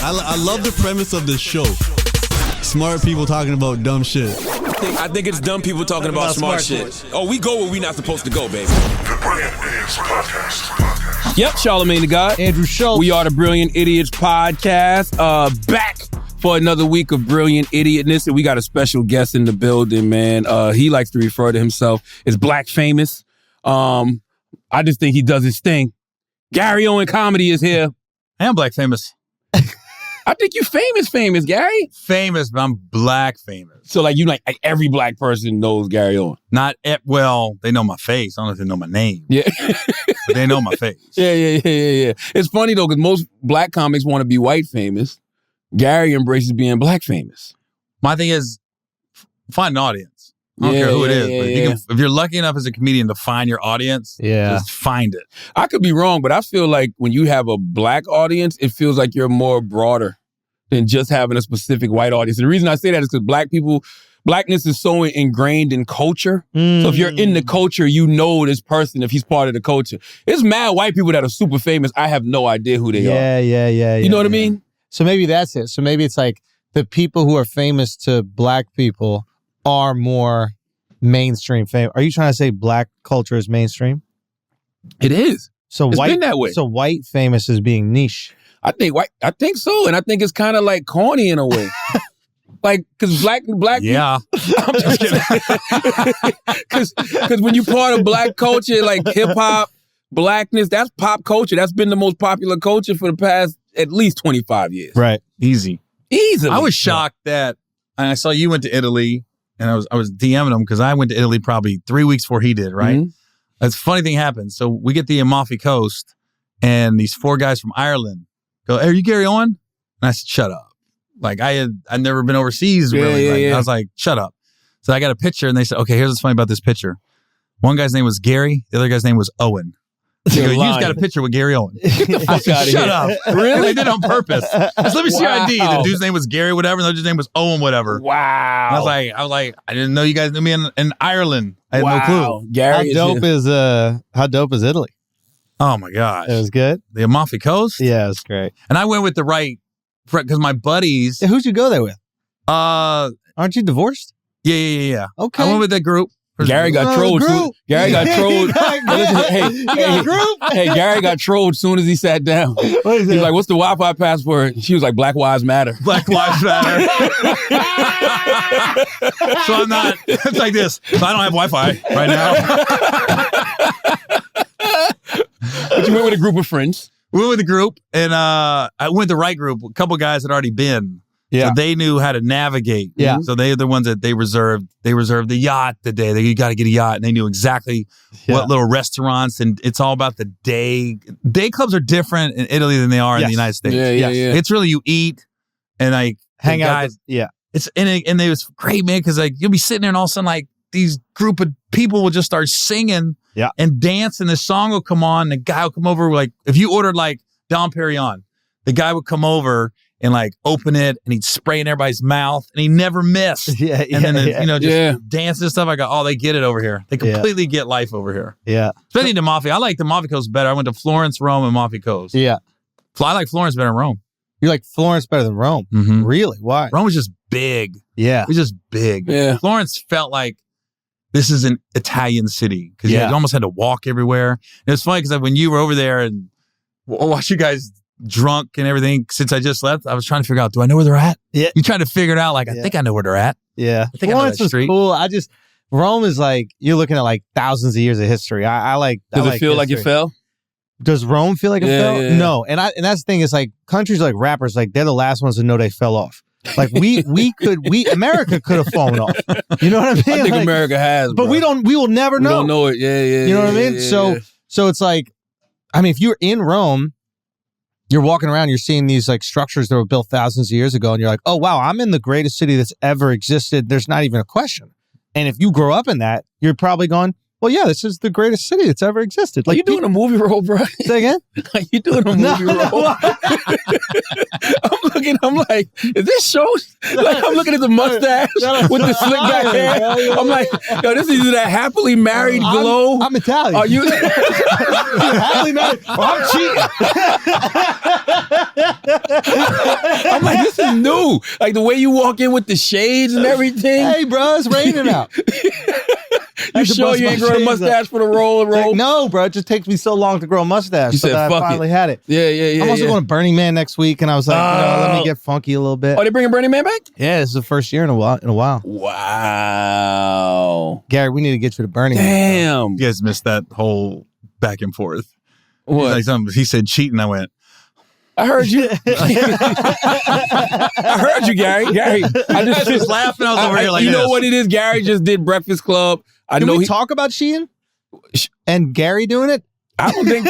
I love the premise of the show. Smart people talking about dumb shit. I think it's dumb people talking about smart shit. Oh, we go where we not supposed to go, baby. The Brilliant Idiots Podcast. Yep, Charlamagne the God. Andrew Schultz. We are the Brilliant Idiots Podcast. Back for another week of brilliant idiotness. And we got a special guest in the building, man. He likes to refer to himself as Black Famous. I just think he does his thing. Gary Owen Comedy is here. I am Black Famous. I think you famous, Gary. Famous, but I'm Black Famous. So like every black person knows Gary Owen. Well, they know my face. I don't know if they know my name. Yeah. But they know my face. Yeah. It's funny though, because most black comics want to be white famous. Gary embraces being black famous. My thing is, find an audience. I don't care who it is, but if you're lucky enough as a comedian to find your audience, just find it. I could be wrong, but I feel like when you have a black audience, it feels like you're more broader than just having a specific white audience. And the reason I say that is because blackness is so ingrained in culture. So if you're in the culture, you know this person if he's part of the culture. There's mad white people that are super famous. I have no idea who they are. Yeah. You know what I mean? So maybe that's it. So maybe it's like the people who are famous to black people are more mainstream fame. Are you trying to say black culture is mainstream? It is. So it's been that way. So white famous is being niche. I think so, and I think it's kind of like corny in a way. Like, because black. Yeah. I'm just kidding. Because when you part of black culture, like hip hop, blackness, that's pop culture. That's been the most popular culture for the past at least 25 years. Right. Easily. I was shocked that I saw you went to Italy. And I was DMing him because I went to Italy probably 3 weeks before he did, right? Mm-hmm. A funny thing happened. So we get the Amalfi Coast, and these 4 guys from Ireland go, "Hey, are you Gary Owen?" And I said, "Shut up." Like I'd never been overseas, really. I was like, "Shut up." So I got a picture, and they said, "Okay, here's what's funny about this picture. One guy's name was Gary, the other guy's name was Owen." They go, "You just got a picture with Gary Owen." I said, "Shut up." Really? They did it on purpose. Just let me see your ID. The dude's name was Gary whatever, and the other's name was Owen whatever. Wow. And I was like, I didn't know you guys knew me in Ireland. I had no clue. Gary, how dope is Italy? Oh my gosh. It was good? The Amalfi Coast? Yeah, it was great. And I went with the right, because my buddies. Yeah, who'd you go there with? Aren't you divorced? Yeah. Okay. I went with that group. Gary got trolled. Gary got trolled. Gary got trolled as soon as he sat down. He was like, "What's the Wi-Fi password?" She was like, "Black Lives Matter." Black Lives Matter. So I'm not. It's like this. So I don't have Wi-Fi right now. But you went with a group of friends. We went with a group, and I went with the right group. A couple guys had already been. Yeah. So they knew how to navigate. Yeah. So they're the ones that they reserved. They reserved the yacht the day. You got to get a yacht. And they knew exactly what little restaurants. And it's all about the day. Day clubs are different in Italy than they are in the United States. Yeah. It's really you eat and like hang out. Guys, It's and it was great, man, because like you'll be sitting there and all of a sudden like these group of people will just start singing and dance, and the song will come on. The guy will come over, like if you ordered like Dom Perignon, the guy would come over and like open it, and he'd spray in everybody's mouth, and he never missed. And then just dance and stuff. I go, oh, they get it over here. They completely get life over here. Yeah. Especially the Amalfi. I like the Amalfi Coast better. I went to Florence, Rome, and Amalfi Coast. Yeah. I like Florence better than Rome. You like Florence better than Rome? Mm-hmm. Really? Why? Rome was just big. Yeah. It was just big. Yeah. Florence felt like this is an Italian city because you almost had to walk everywhere. And it was funny because when you were over there and watch you guys drunk and everything since I just left, I was trying to figure out, do I know where they're at? Yeah. You trying to figure it out like, I think I know where they're at. Yeah. I think Florence I know that street. is cool. Rome is like, you're looking at like thousands of years of history. Does it feel like it fell? Does Rome feel like it fell? Yeah. No. And that's the thing is like countries like rappers, like they're the last ones to know they fell off. Like America could have fallen off. You know what I mean? I think America has, but bro. we will never know. We don't know it. Yeah. You know what I mean? So it's like, I mean, if you're in Rome, you're walking around, you're seeing these like structures that were built thousands of years ago, and you're like, oh wow, I'm in the greatest city that's ever existed. There's not even a question. And if you grow up in that, you're probably going, well, yeah, this is the greatest city that's ever existed. Like, you doing a movie role, bro? Say again? Like, you doing a movie role? I'm like, is this show? Like, I'm looking at the mustache with the slick back hair. I'm like, yo, this is either that happily married glow. I'm Italian. Are you? happily married? I'm cheating. I'm like, this is new. Like the way you walk in with the shades and everything. Hey, bro, it's raining out. You sure you ain't growing a mustache for the roll? No, bro. It just takes me so long to grow a mustache. You so said, that fuck I finally it. had it. Yeah. I'm also going to Burning Man next week, and I was like, let me get funky a little bit. Oh, they bringing Burning Man back? Yeah, this is the first year in a while. Wow. Gary, we need to get you to Burning Man. Damn. You guys missed that whole back and forth. What? He said cheating. I went, I heard you. I heard you, Gary. I just laughing. I was over here like, you know this. what it is? Gary just did Breakfast Club. Can we talk about Sheehan and Gary doing it? I don't think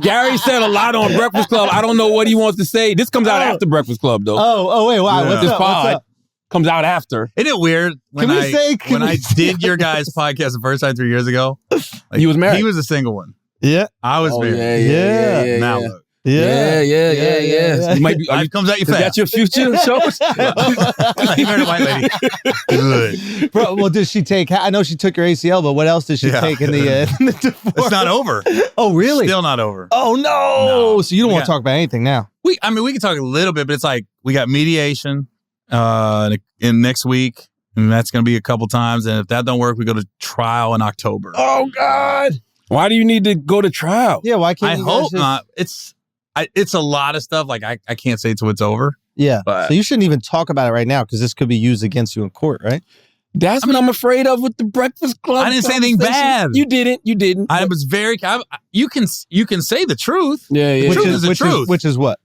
Gary said a lot on Breakfast Club. I don't know what he wants to say. This comes out after Breakfast Club, though. Oh, wait, wow. Yeah. What's This up? pod comes out after. Isn't it weird? When I did your guys' podcast the first time 3 years ago, like, He was married. He was a single one. Yeah. I was married. Yeah. Now look. Yeah. You might be, Life comes at you is fast. that your future shows? He married a white lady. Good. Bro, well, did she take? I know she took your ACL, but what else did she take in the divorce? It's not over. Oh, really? Still not over. Oh no! So you don't want to talk about anything now? We can talk a little bit, but it's like we got mediation in next week, and that's going to be a couple times. And if that don't work, we go to trial in October. Oh God! Why do you need to go to trial? Yeah, why can't I you guys hope just... not. It's a lot of stuff. Like I can't say till it's over. Yeah. But- So you shouldn't even talk about it right now because this could be used against you in court, right? That's what I'm afraid of with the Breakfast Club. I didn't say anything conversation. bad. You didn't. I was very. You can say the truth. Yeah. The truth is the truth. Which is what?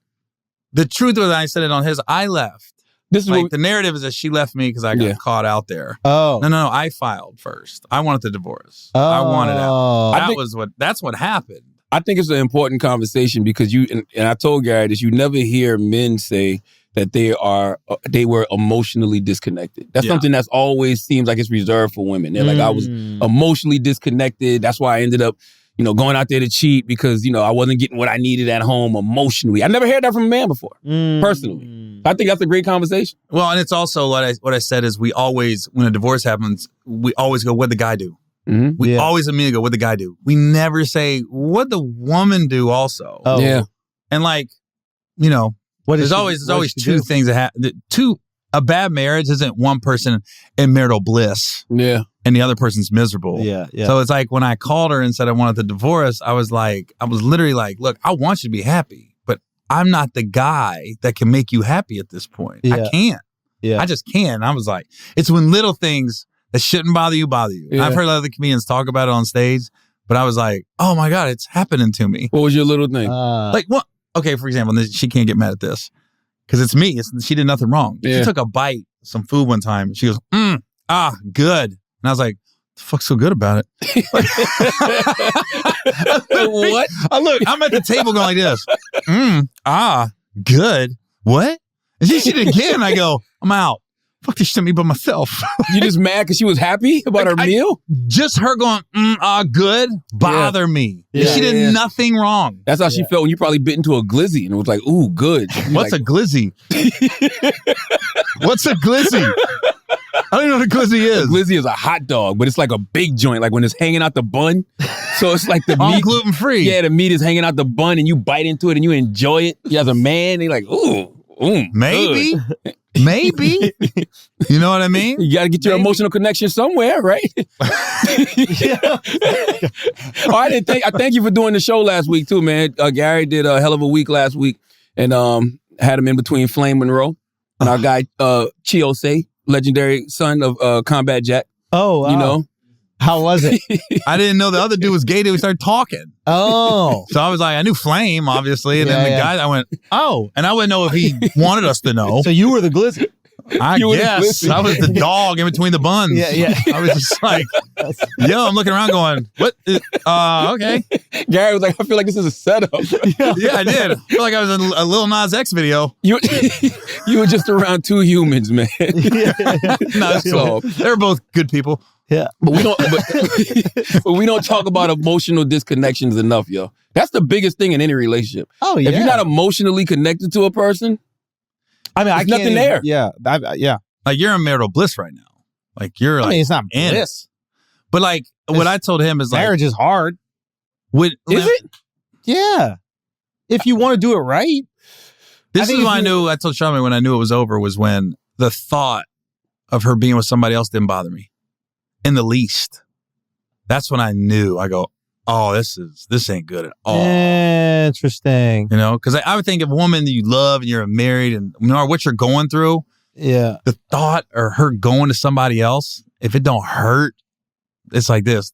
The truth was I said it on his. I left. This is Like what the narrative is that she left me because I got caught out there. Oh. No. I filed first. I wanted the divorce. I wanted out. Oh. That's what happened. I think it's an important conversation because and I told Gary this, you never hear men say that they were emotionally disconnected. That's something that's always seems like it's reserved for women. They're like, I was emotionally disconnected. That's why I ended up, going out there to cheat because, I wasn't getting what I needed at home emotionally. I never heard that from a man before, personally. I think that's a great conversation. Well, and it's also what I said is we always, when a divorce happens, we always go, what'd the guy do? Mm-hmm. We always immediately go, what'd the guy do? We never say, what'd the woman do also? Oh. Yeah. And like, there's always two things that happen. A bad marriage isn't one person in marital bliss. Yeah. And the other person's miserable. Yeah. So it's like when I called her and said I wanted the divorce, I was literally like, look, I want you to be happy, but I'm not the guy that can make you happy at this point. Yeah. I can't. Yeah. I just can't. I was like, it's when little things that shouldn't bother you. Yeah. I've heard other comedians talk about it on stage, but I was like, oh my God, it's happening to me. What was your little thing? Like what? Okay, for example, she can't get mad at this because it's me. She did nothing wrong. Yeah. She took a bite of some food one time. And she goes, good. And I was like, the fuck's so good about it? What? I'm at the table going like this. Good. What? And she did it again. I go, I'm out. Fuck this shit to me by myself. You just mad because she was happy about her meal? Just her going, good, bother me. Yeah. She did nothing wrong. That's how she felt when you probably bit into a glizzy and it was like, ooh, good. What's a glizzy? What's a glizzy? I don't even know what a glizzy is. A glizzy is a hot dog, but it's like a big joint, like when it's hanging out the bun. So it's like the meat. Gluten free. Yeah, the meat is hanging out the bun and you bite into it and you enjoy it. You as a man, and you're like, ooh, maybe. good. Maybe. You know what I mean? You got to get your emotional connection somewhere, right? I thank you for doing the show last week too, man. Gary did a hell of a week last week and had him in between Flame Monroe and our guy Chiose, legendary son of Combat Jack. Oh, wow. How was it? I didn't know the other dude was gay till we started talking. Oh. So I was like, I knew Flame, obviously. And then the guy, I went, and I wouldn't know if he wanted us to know. So you were the glizzy. I guess. I was the dog in between the buns. Yeah. I was just like, I'm looking around going, what? Okay. Gary was like, I feel like this is a setup. Yeah, I did. I feel like I was in a Lil Nas X video. You were just around two humans, man. No, it's cool. They were both good people. Yeah. But we don't. But we don't talk about emotional disconnections enough, yo. That's the biggest thing in any relationship. Oh yeah. If you're not emotionally connected to a person, I mean, there's nothing there. Yeah. Yeah. Like you're in marital bliss right now. Like you're like. I mean, it's not in. bliss. But like what I told him is like Marriage is hard. Is it? Yeah. If you want to do it right. This is when I knew. I told Charmaine when I knew it was over was when the thought of her being with somebody else didn't bother me in the least. That's when I knew. I go, oh, this ain't good at all. Interesting. You know, because I would think of a woman that you love and you're married and no matter what you're going through, Yeah. the thought or her going to somebody else, if it don't hurt, it's like this.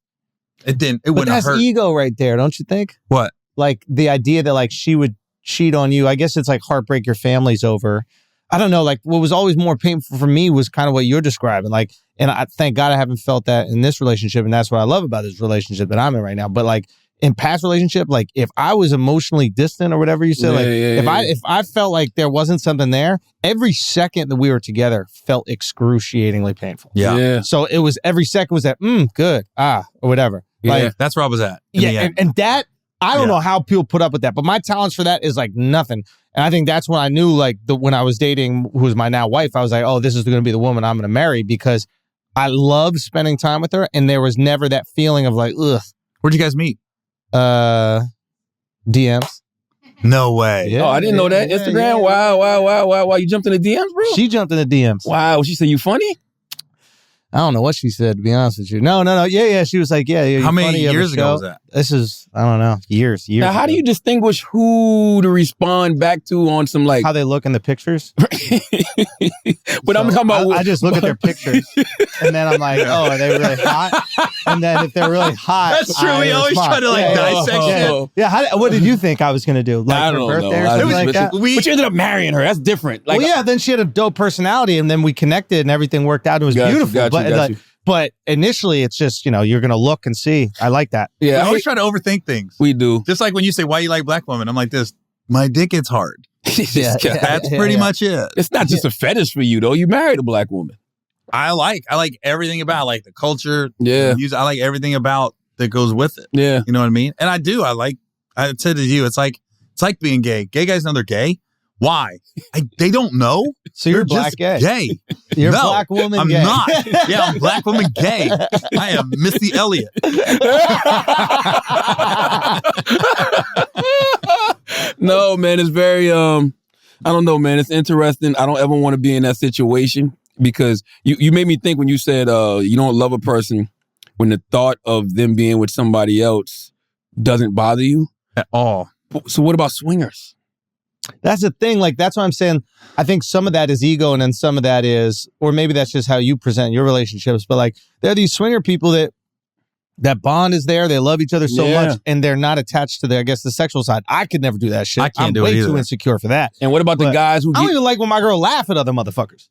It But wouldn't that's hurt. ego right there, don't you think? What? Like the idea that like she would cheat on you. I guess it's like heartbreak your family's over. I don't know. Like what was always more painful for me was kind of what you're describing. Like, and I thank God I haven't felt that in this relationship. And that's what I love about this relationship that I'm in right now. But like in past relationship, like if I was emotionally distant or whatever you said, if I felt like there wasn't something there, every second that we were together felt excruciatingly painful. Yeah. So it was every second was that, good, or whatever. Yeah. Like, That's where I was at. in the yeah, end. and that I don't know how people put up with that, but my tolerance for that is like nothing. And I think that's when I knew, like, when I was dating, who was my now wife, I was like, oh, this is going to be the woman I'm going to marry because I love spending time with her, and there was never that feeling of like, ugh. Where'd you guys meet? DMs. No way. Yeah, Oh, I didn't know that. yeah, Instagram. yeah. Wow. You jumped in the DMs, bro. She jumped in the DMs. Wow. She said you funny. I don't know what she said, to be honest with you. No. Yeah. She was like, yeah. How many funny, you have a years ago show. was that? This is, I don't know, years. Now, how ago. do you distinguish who to respond back to on some like? How they look in the pictures? But I'm talking about. I just look at their pictures, and then I'm like, oh, are they really hot? And then if they're really hot, That's true. I We always respond. try to like dissect shit. Oh. Yeah, what did you think I was going to do? Like I her don't birthday know. or something But like that? but you ended up marrying her. That's different. Like, Well, yeah, then she had a dope personality, and then we connected, and everything worked out. It was beautiful. Got you. But initially, it's just, you're going to look and see. I like that. We yeah, always try to overthink things. we do. Just like when you say, why you like black women? I'm like this. My dick gets hard. That's pretty much it. It's not just a fetish for you though. You married a black woman. I like everything about like the culture. Yeah. the music. I like everything about that goes with it. Yeah. You know what I mean? And I do. I said to you, it's like being gay. Gay guys know they're gay. Why? They don't know. So you're They're black just gay. gay. You're No, black woman I'm gay. not. Yeah, I'm black woman gay. I am Missy Elliott. No, man, it's very I don't know, man. It's interesting. I don't ever want to be in that situation because you made me think when you said you don't love a person when the thought of them being with somebody else doesn't bother you At all. So what about swingers? That's the thing. Like, that's what I'm saying. I think some of that is ego, and then some of that is, or maybe that's just how you present your relationships. But like, there are these swinger people that bond is there. They love each other so much, and they're not attached to the sexual side. I could never do that shit. I can't I'm do it way either. too insecure for that. And what about the guys who I don't get even like when my girl laugh at other motherfuckers.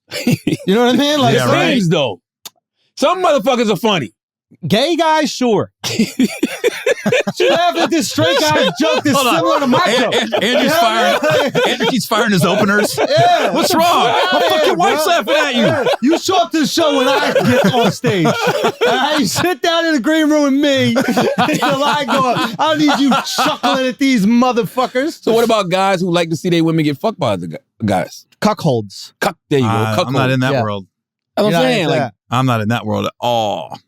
You know what I mean? Like, Yeah, right. things though? Some motherfuckers are funny. gay guys, sure. She laughed at this straight guy's joke that's Hold on. similar to my joke. Andrew's firing. Andrew keeps firing his openers. Yeah. What's wrong? How the fuck your wife's laughing at you? Yeah. You show up to the show when I get on stage. You sit down in the green room with me until I go up. I don't need you chuckling at these motherfuckers. So what about guys who like to see their women get fucked by other guys? Cuckolds. There you go. I'm not in that Yeah. world. That's what You're I'm not saying. into Like, that. I'm not in that world at all.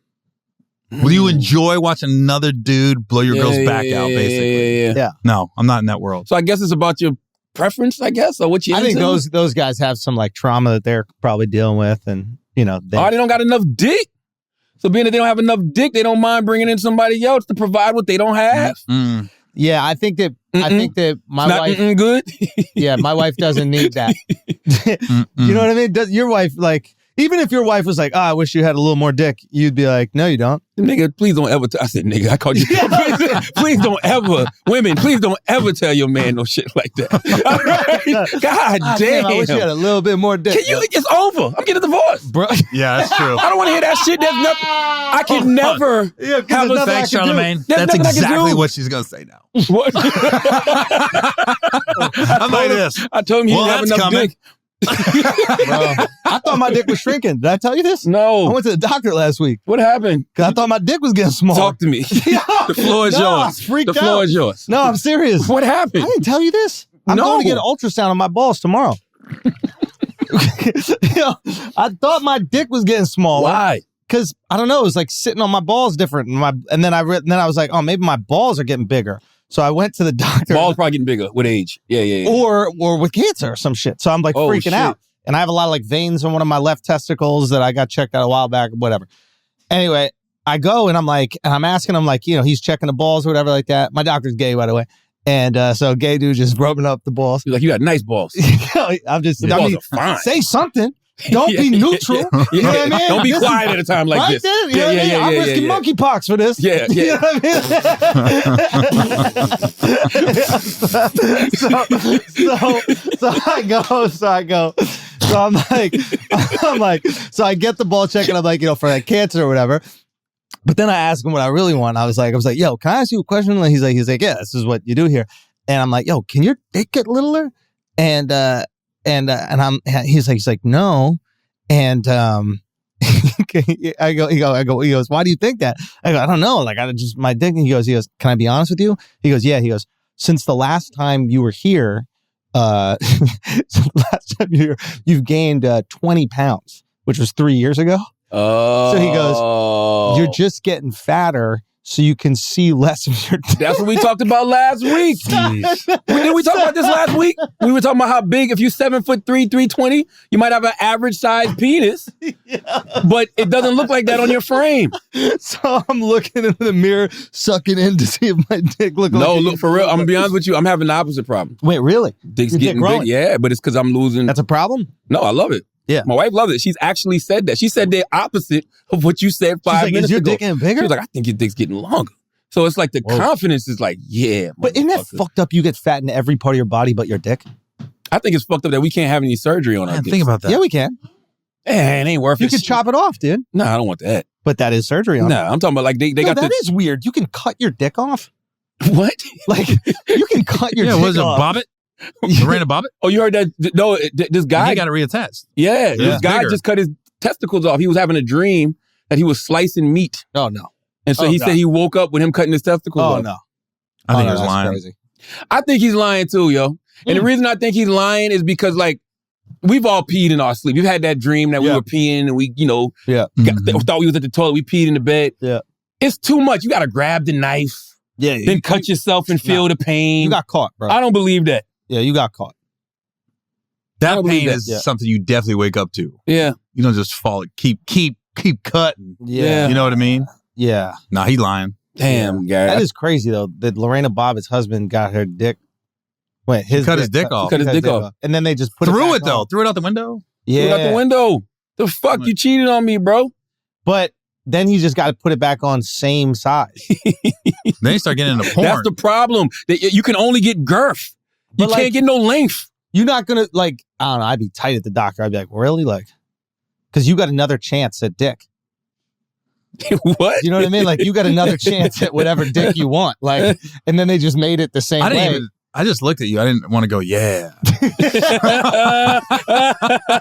Will you enjoy watching another dude blow your girl's back out, basically? Yeah. No, I'm not in that world. So I guess it's about your preference, I guess, or what you I think into? those guys have some like trauma that they're probably dealing with, and they They don't got enough dick. So being that they don't have enough dick, they don't mind bringing in somebody else to provide what they don't have. Mm. Yeah, I think that my It's not wife. good. Yeah, my wife doesn't need that. You know what I mean? Your wife, like, even if your wife was like, I wish you had a little more dick, you'd be like, no, you don't. Nigga, please don't ever. I said, nigga, I called you. Please don't ever, women, please don't ever tell your man no shit like that. All right? God damn. I wish you had a little bit more dick. It's over. I'm getting a divorce. Bro. Yeah, that's true. I don't want to hear that shit. There's nothing. I can never Yeah, 'cause have there's a nothing I Thanks, can do. Charlamagne. There's That's nothing I can exactly do. what she's going to say now. What? I'm like this. I told him he Well, didn't have that's enough coming. dick. Bro, I thought my dick was shrinking. Did I tell you this? I No. went to the doctor last week What happened? because I thought my dick was getting small. Talk to me. The floor is No, I yours. was freaked The floor out. is yours. No, I'm serious. What I happened? didn't tell you this. I'm No. going to get an ultrasound on my balls tomorrow. I thought my dick was getting smaller. Why? Because I don't know, it was like sitting on my balls different, and then I was like, oh, maybe my balls are getting bigger. So I went to the doctor, Balls probably getting bigger with age. Yeah. or with cancer or some shit. So I'm like Oh, freaking shit. out, and I have a lot of like veins in one of my left testicles that I got checked out a while back. Whatever. Anyway, I go and I'm asking him like, he's checking the balls or whatever like that. My doctor's gay, by the way, and so gay dude just rubbing up the balls. He's like, you got nice balls. I'm just, Your balls are fine. say something. Don't be neutral. You know what I mean? Don't be This quiet at a time like right this. there, you know what I mean? I'm risking monkeypox for this. Yeah. You know what I mean? So I go. So I'm like, so I get the ball check and I'm like, for that cancer or whatever. But then I asked him what I really want. I was like, yo, can I ask you a question? And he's like, yeah, this is what you do here. And I'm like, yo, can your dick get littler? And he's like, no. And he goes, why do you think that? I go, I don't know. Like, my dick. And he goes, can I be honest with you? He goes, yeah. He goes, since the last time you were here, you've gained 20 pounds, which was 3 years ago. Oh. So he goes, you're just getting fatter so you can see less of your dick. That's what we talked about last week. Didn't we talk about this last week? We were talking about how big, if you're 7'3", 320, you might have an average sized penis, but it doesn't look like that on your frame. So I'm looking into the mirror, sucking in to see if my dick looks like No, look, for real, I'm gonna be honest with you, I'm having the opposite problem. Wait, really? Dick's Your dick getting growing? big, yeah, but it's because I'm losing. That's a problem? No, I love it. Yeah. My wife loves it. She's actually said that. She said the opposite of what you said 5 minutes is your ago. dick getting bigger? She was like, I think your dick's getting longer. So it's like the confidence is like, yeah. But isn't that motherfucker. fucked up? You get fat in every part of your body but your dick? I think it's fucked up that we can't have any surgery on our Man, dicks. think about that. Yeah, we can. It ain't worth You it. can chop it off, dude. No, I don't want that. But that is surgery on it. No, I'm talking about like they No, got that is weird. You can cut your dick off. What? Like, you can cut your dick was it off. Bobbitt? Lorena Bobbitt? Oh, you heard that? No, this guy He got it reattached. Yeah, this guy bigger. just cut his testicles off. He was having a dream that he was slicing meat. Oh, no. And so Oh, he no. said he woke up with him cutting his testicles Oh, off. no. I think no, he was that's lying. crazy. I think he's lying too, yo. And the reason I think he's lying is because, like, we've all peed in our sleep. You've had that dream that we were peeing and we, thought we was at the toilet. We peed in the bed. Yeah. It's too much. You got to grab the knife, Yeah. then cut yourself and feel the pain. You got caught, bro. I don't believe that. Yeah, you got caught. I That don't believe pain that. is Yeah. something you definitely wake up to. Yeah. You don't just fall. Keep cutting. Yeah. You know what I mean? Yeah. Nah, he lying. Damn, guy. That is crazy, though, that Lorena Bobbitt's husband got her dick. Wait, He cut his dick off. Cut his dick off. And then they just put Threw it it back though. on. Threw it out the window. Yeah. Out the window. The fuck? You cheated on me, bro. But then you just got to put it back on same size. Then you start getting into porn. That's the problem. That you can only get girth. You But, like, can't get no length. You're not going to, like, I don't know, I'd be tight at the doctor. I'd be like, really? Like, because you got another chance at dick. What? You know what I mean? Like, you got another chance at whatever dick you want. Like, and then they just made it the same I didn't way. even. I just looked at you. I didn't want to go, yeah.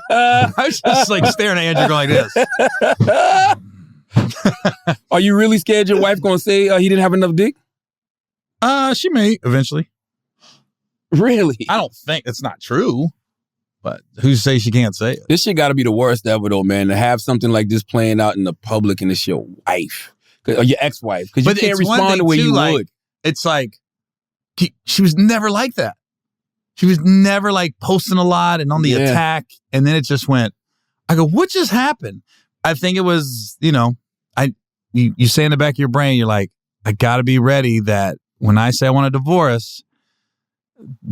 I was just like staring at Andrew going like this. Are you really scared your wife gonna say he didn't have enough dick? She may eventually. Really? I don't think it's not true. But who's to say she can't say it? This shit got to be the worst ever, though, man. To have something like this playing out in the public and it's your wife or your ex-wife, because you But can't it's one respond thing, the way too, you like, would. It's like she was never like that. She was never like posting a lot and on the attack. And then it just went. I go, what just happened? I think it was, you say in the back of your brain, you're like, I got to be ready that when I say I want a divorce,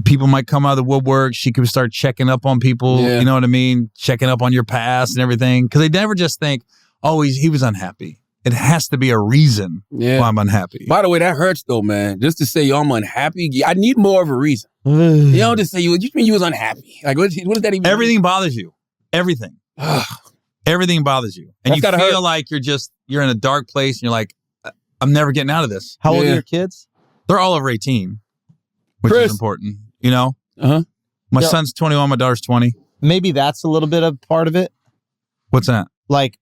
people might come out of the woodwork. She could start checking up on people. Yeah. You know what I mean? Checking up on your past and everything. Because they never just think, oh, he was unhappy. It has to be a reason why I'm unhappy. By the way, that hurts, though, man. Just to say, yo, I'm unhappy. I need more of a reason. You don't just say, you mean you was unhappy? Like, what does that even Everything bothers you. Everything. Everything bothers you. And That's you gotta feel hurt. like you're in a dark place and you're like, I'm never getting out of this. How old are Yeah. your kids? They're all over 18, which Chris. is important. You know? Uh-huh. My Yeah. son's 21, my daughter's 20. maybe that's a little bit of part of it. What's that? Like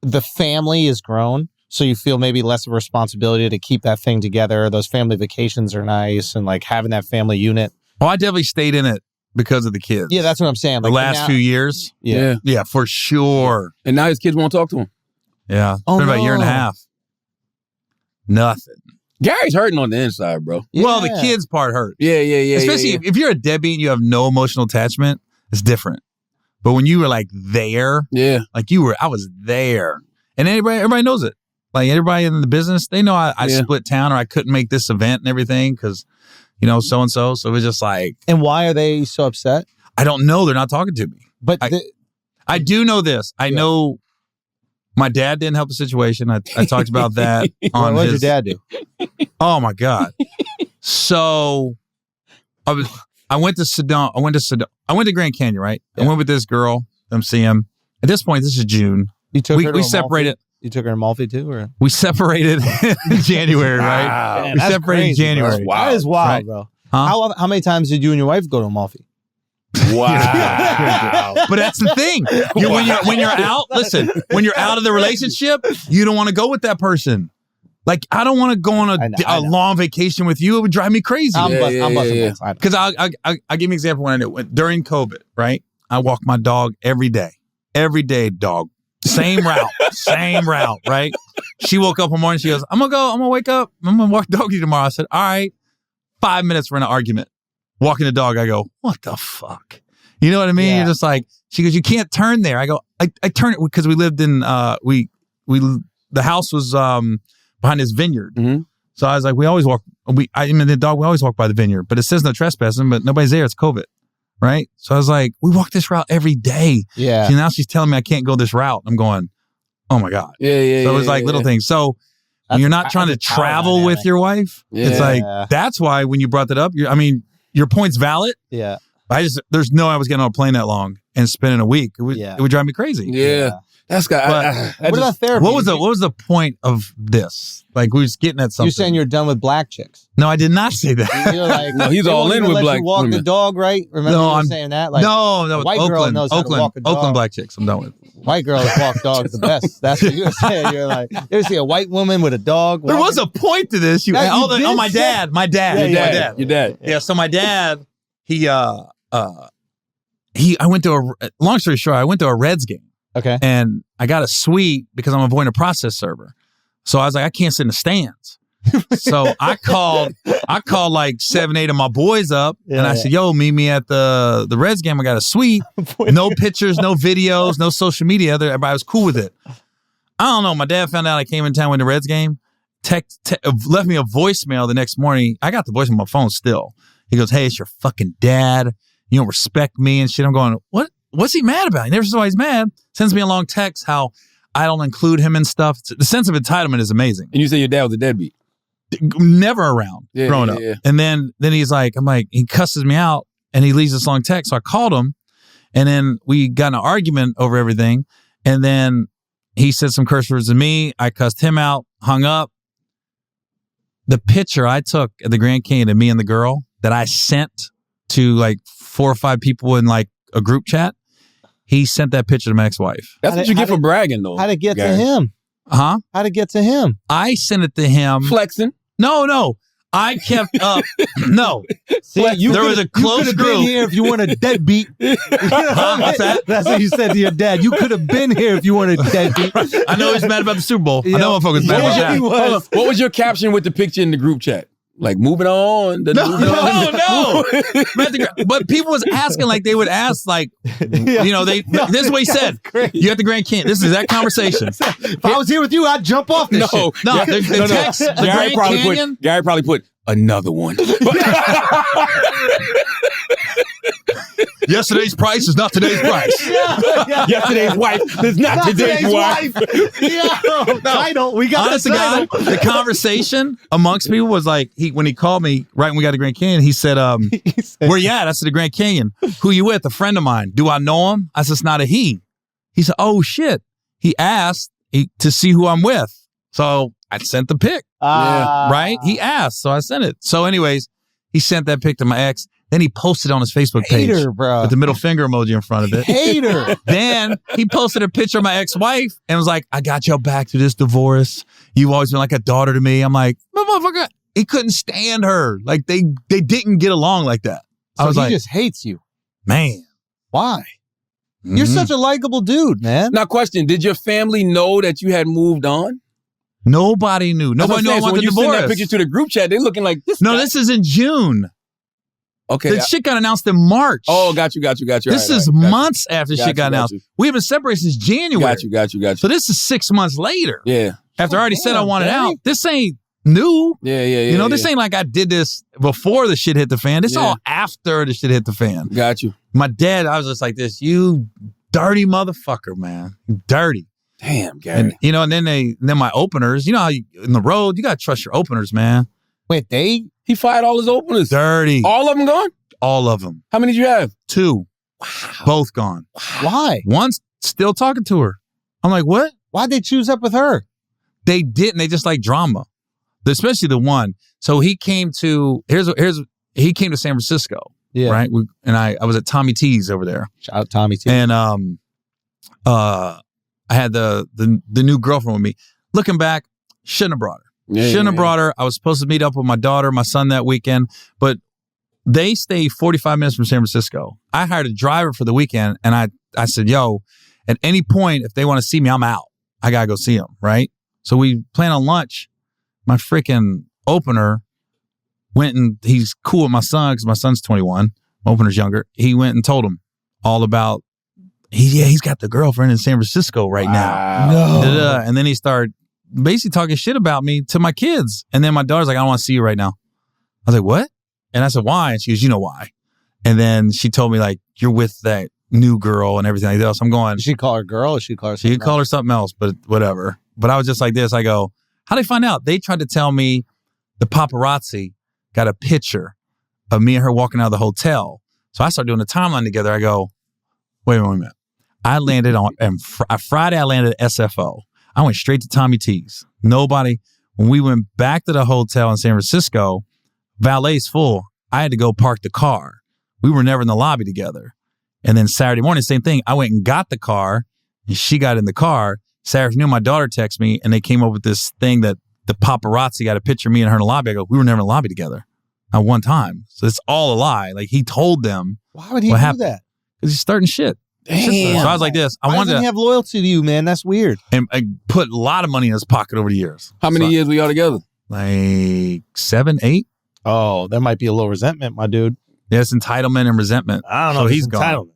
the family is grown, so you feel maybe less of a responsibility to keep that thing together. Those family vacations are nice, and like having that family unit. Oh, I definitely stayed in it because of the kids. Yeah, that's what I'm saying. Like the last few years. Yeah. Yeah, for sure. And now his kids won't talk to him. Yeah. It's Oh, been about a year and a no. half. Nothing. Gary's hurting on the inside, bro. Well, the kids part hurts. Yeah. Especially if you're a deadbeat and you have no emotional attachment, it's different. But when you were like there, like I was there. And everybody knows it. Like everybody in the business, they know I split town or I couldn't make this event and everything because, so-and-so. So it was just like. And why are they so upset? I don't know. They're not talking to me. But I do know this. I know my dad didn't help the situation. I talked about that on what did your dad do? Oh my God. So I went to Sedona. I went to Grand Canyon, right? Yeah. I went with this girl, MCM. At this point, this is June. You took her to we separated. You took her to Amalfi too, or we separated in January, right? Wow. Man, we separated in January. That is wild, right? bro. Huh? How many times did you and your wife go to Amalfi? Wow. But that's the thing. When you're out, listen, when you're out of the relationship, you don't want to go with that person. Like, I don't want to go on a long vacation with you. It would drive me crazy. I'm busting. Because I'll give you an example when I did. During COVID, right? I walk my dog every day. Every day, dog. Same route, right? She woke up one morning. She goes, I'm going to wake up. I'm going to walk doggy tomorrow. I said, all right. 5 minutes, we're in an argument. Walking the dog, I go, what the fuck? You know what I mean? Yeah. You're just like, she goes, you can't turn there. I go, I turn it because we lived in, the house was behind this vineyard. Mm-hmm. So I was like, we always walk, the dog, we always walk by the vineyard, but it says no trespassing, but nobody's there. It's COVID, right? So I was like, we walk this route every day. Yeah. So now she's telling me I can't go this route. I'm going, oh my God. Yeah. So it was like little things. So when you're not trying to travel with your wife, it's like, that's why when you brought that up, your point's valid. Yeah. There's no way I was getting on a plane that long and spending a week. It would drive me crazy. Yeah. That's got. What about therapy? What was the point of this? Like, we were just getting at something. You're saying you're done with black chicks. No, I did not say that. You're like, no, he's all in with black you walk women. the dog, right? Remember you were saying that? Like, no, white girl knows how to walk a dog. Oakland black chicks. I'm done with. White girls walk dogs the best. That's what you were saying. You're like, you ever see a white woman with a dog? There was a point to this. My dad. Your dad. Yeah. So my dad, I went to long story short, I went to a Reds game. Okay. And I got a suite because I'm avoiding a process server. So I was like, I can't sit in the stands. So I called like 7-8 of my boys up and I said, yo, meet me at the Reds game. I got a suite. No pictures, no videos, no social media. Everybody was cool with it. I don't know. My dad found out I came in town when the Reds game. Left me a voicemail the next morning. I got the voice on my phone still. He goes, hey, it's your fucking dad. You don't respect me and shit. I'm going, what? What's he mad about? He never says why he's mad. Sends me a long text how I don't include him in stuff. The sense of entitlement is amazing. And you say your dad was a deadbeat. Never around growing up. Yeah. And then he's like, he cusses me out and he leaves this long text. So I called him and then we got in an argument over everything. And then he said some curse words to me. I cussed him out, hung up. The picture I took at the Grand Canyon of me and the girl that I sent to like 4 or 5 people in like a group chat. He sent that picture to my ex-wife. That's what you get for bragging, though. How'd it get to him? Huh? How'd it get to him? I sent it to him. Flexing. No. I kept up. No. See, there was a close you group. Been here if you weren't a deadbeat. What's that? That's what you said to your dad. You could have been here if you weren't a deadbeat. I know he's mad about the Super Bowl. I know motherfuckers mad about that. Hold on. What was your caption with the picture in the group chat? Like, moving on. No. But people was asking, like, they would ask, like, this is what he said. You at the Grand Canyon. This is that conversation. If I was here with you, I'd jump off this shit. The text, the Grand Canyon. Gary probably put another one. Yesterday's price is not today's price. Yesterday's wife is not today's wife. Title. We got honest the to title. God, the conversation amongst people was like, when he called me right when we got to Grand Canyon, he said, where you at? I said, the Grand Canyon. Who you with? A friend of mine. Do I know him? I said, it's not a he. He said, oh shit. He asked to see who I'm with. So I sent the pic. Right? He asked. So I sent it. So anyways, he sent that pic to my ex. Then he posted on his Facebook page Hater, bro. with the middle finger emoji in front of it. Hater. Then he posted a picture of my ex-wife and was like, I got y'all back through this divorce. You've always been like a daughter to me. I'm like, motherfucker, he couldn't stand her. Like they didn't get along like that. So I was he like, just hates you. man. Why? You're such a likable dude, man. Now, question: did your family know that you had moved on? Nobody knew. Nobody knew I So wanted when the you send that divorce. picture to the group chat, they looking like this. No, guy. this is in June. Okay. The shit got announced in March. Oh, got you. This All is right, got months after Got shit got you, got announced. you. We have been separated since January. Got you. So this is 6 months later. Yeah. After I already said I damn, wanted Barry. out. This ain't new. Yeah. You know, this ain't like I did this before the shit hit the fan. This Yeah. all after the shit hit the fan. Got you. My dad, I was just like this, you dirty motherfucker, man. You dirty. Damn, Gary. And you know, and then my openers, you know how you, in the road, you gotta trust your openers, man. Wait, He fired all his openers. Dirty. All of them gone? All of them. How many did you have? 2. Both gone. why? One's still talking to her. I'm like, what? Why'd they choose up with her? They didn't. They just like drama, especially the one. So he came to he came to San Francisco, Yeah. right? I was at Tommy T's over there, Shout out Tommy T. and I had the new girlfriend with me. Looking back, shouldn't have brought her. Shouldn't have brought her. I was supposed to meet up with my daughter, my son that weekend, but they stay 45 minutes from San Francisco. I hired a driver for the weekend, and I said, yo, at any point, if they want to see me, I'm out. I got to go see them, right? So we plan on lunch. My freaking opener went and he's cool with my son because my son's 21. My opener's younger. He went and told him all about, he's got the girlfriend in San Francisco right now. No. Da-da. And then he started basically talking shit about me to my kids. And then my daughter's like, I don't want to see you right now. I was like, what? And I said, why? And she goes, you know why. And then she told me, like, you're with that new girl and everything like that. So I'm going, Did she call her girl or she call her so you something call her something else, but whatever. But I was just like this. I go, how'd they find out? They tried to tell me the paparazzi got a picture of me and her walking out of the hotel. So I started doing the timeline together. I go, wait a minute. I landed on, and Friday I landed at SFO. I went straight to Tommy T's. Nobody, when we went back to the hotel in San Francisco, valet's full. I had to go park the car. We were never in the lobby together. And then Saturday morning, same thing. I went and got the car and she got in the car. Saturday afternoon, my daughter texted me and they came up with this thing that the paparazzi got a picture of me and her in the lobby. I go, we were never in the lobby together. Not one time. So it's all a lie. Like he told them. Why would he what do happened. that? Because he's starting shit. Damn. So I was like this. I Why wanted doesn't he to have loyalty to you, man? That's weird. and I put a lot of money in his pocket over the years. How many So, years were y'all together? Like 7, 8. Oh, there might be a little resentment, my dude. There's entitlement and resentment. I don't know. So if he's it's gone. entitlement.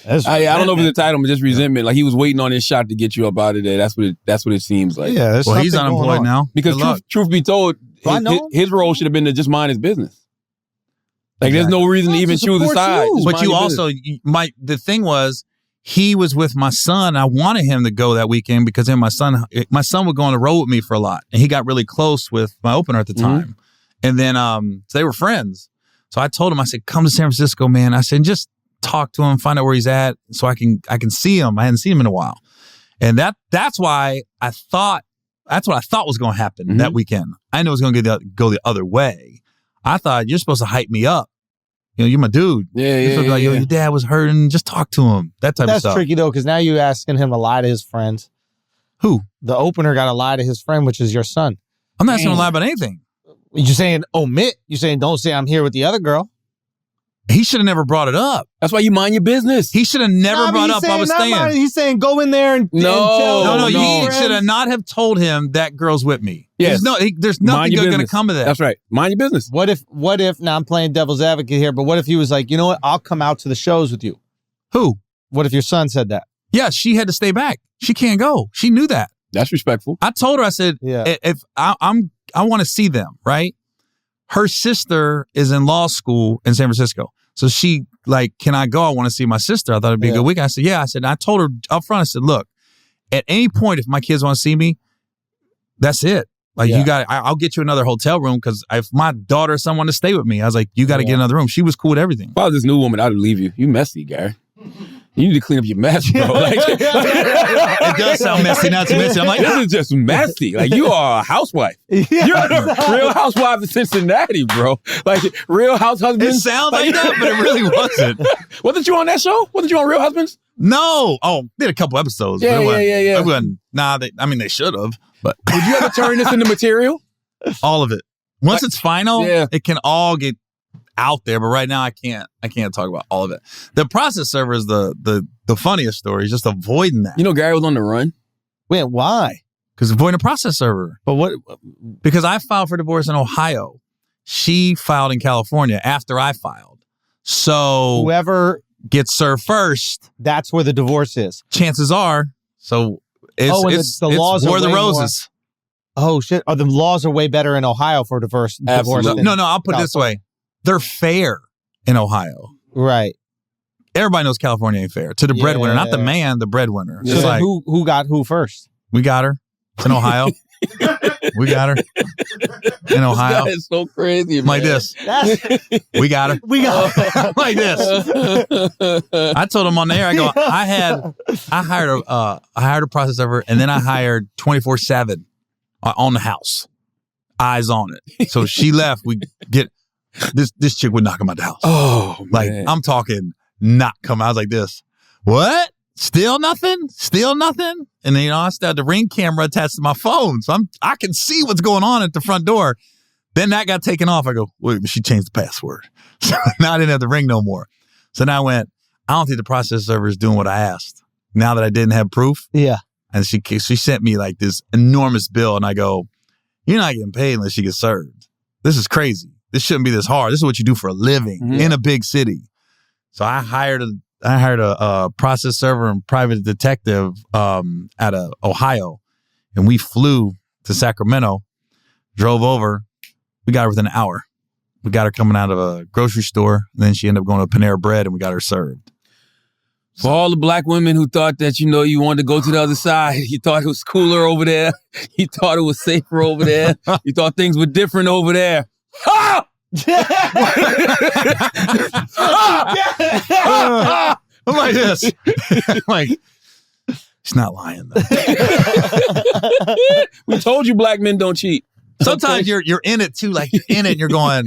That's I don't know if resentment. it's entitlement, just resentment. Like he was waiting on his shot to get you up out of there. That's what it seems like. Yeah, there's Well, he's something going unemployed on. now. Because Good luck. truth be told, Do I know him? his role should have been to just mind his business. Like there's Exactly. no reason to Well, even to choose a support side. you. Just But mind you your also, business. the thing was, he was with my son. I wanted him to go that weekend because then my son would go on the road with me for a lot. And he got really close with my opener at the time. And then so they were friends. So I told him, I said, come to San Francisco, man. I said, just talk to him, find out where he's at so I can see him. I hadn't seen him in a while. And that's why that's what I thought was going to happen that weekend. I knew it was going to go the other way. I thought, you're supposed to hype me up. You know, you're my dude. Yeah, You're supposed to be like, yo, your dad was hurting. Just talk to him. That type of That's stuff. tricky though, because now you're asking him to lie to his friends. Who? The opener got to lie to his friend, which is your son. I'm not going to lie about anything. You're saying omit. You're saying don't say I'm here with the other girl. He should have never brought it up. That's why you mind your business. He should have never brought up I was staying. He's saying go in there and No. tell No, no. he friends. should have not have told him that girl's with me. Yes. There's Mind nothing your good going to business. come of that. That's right. Mind your business. What if now I'm playing devil's advocate here, but what if he was like, you know what? I'll come out to the shows with you. Who? What if your son said that? Yeah, she had to stay back. She can't go. She knew that. That's respectful. I told her, I said, Yeah. if I want to see them, right? Her sister is in law school in San Francisco. So she like, can I go? I want to see my sister. I thought it'd be a good week. I said, yeah. I said, I told her up front, I said, look, at any point, if my kids want to see me, that's it. Like you got, I'll get you another hotel room because if my daughter or someone to stay with me, I was like, you got to get another room. She was cool with everything. If I was this new woman, I'd leave you. You messy, Gary. You need to clean up your mess, bro. Like, It does sound messy now. It's messy. I'm like, this is just messy. Like, you are a housewife. You're the Real Housewife of Cincinnati, bro. Like, Real House it Husbands. sounds like that, but it really wasn't. Wasn't you on that show? Wasn't you on Real Husbands? No. Oh, did a couple episodes. Yeah, but it wasn't, yeah. It wasn't. Nah, they should have, but Would you ever turn this into material? all of it. Once it's final, Yeah. it can all get out there. But right now, I can't talk about all of it. The process server is the funniest story. Is just avoiding that. You know, Gary was on the run. Wait, why? Because avoiding a process server. But what? Because I filed for divorce in Ohio. She filed in California after I filed. So Whoever, gets served first. that's where the divorce is. Chances are. So it's the laws War are of the way Roses. Oh shit! Oh, the laws are way better in Ohio for divorce. Absolutely. than- No, I'll put it this way. They're fair in Ohio. Right. Everybody knows California ain't fair. To the breadwinner, not the man, the breadwinner. Yeah. It's So then like, who got who first? we got her in Ohio. We got her in Ohio. That is so crazy, man. Like this. We got her. We got Like this. I told him on the air, I go, I hired a process server, and then I hired 24/7 on the house. Eyes on it. So she left, we get this chick would knock him out the house. Oh, Like, man. I'm talking not come. I was like this. What? Still nothing? Still nothing? And then, I still had the Ring camera attached to my phone. So I can see what's going on at the front door. Then that got taken off. I go, wait, she changed the password. So now I didn't have the Ring no more. So now I went, I don't think the process server is doing what I asked. Now that I didn't have proof. Yeah. And she sent me like this enormous bill. And I go, you're not getting paid unless you get served. This is crazy. This shouldn't be this hard. This is what you do for a living in a big city. So I hired a process server and private detective out of Ohio, and we flew to Sacramento, drove over. We got her within an hour. We got her coming out of a grocery store, and then she ended up going to Panera Bread, and we got her served. For all the black women who thought that, you wanted to go to the other side, you thought it was cooler over there. You thought it was safer over there. You thought things were different over there. Ah! I'm like this. I'm like, she's not lying though. We told you black men don't cheat. Sometimes you're in it too, like you're in it and you're going,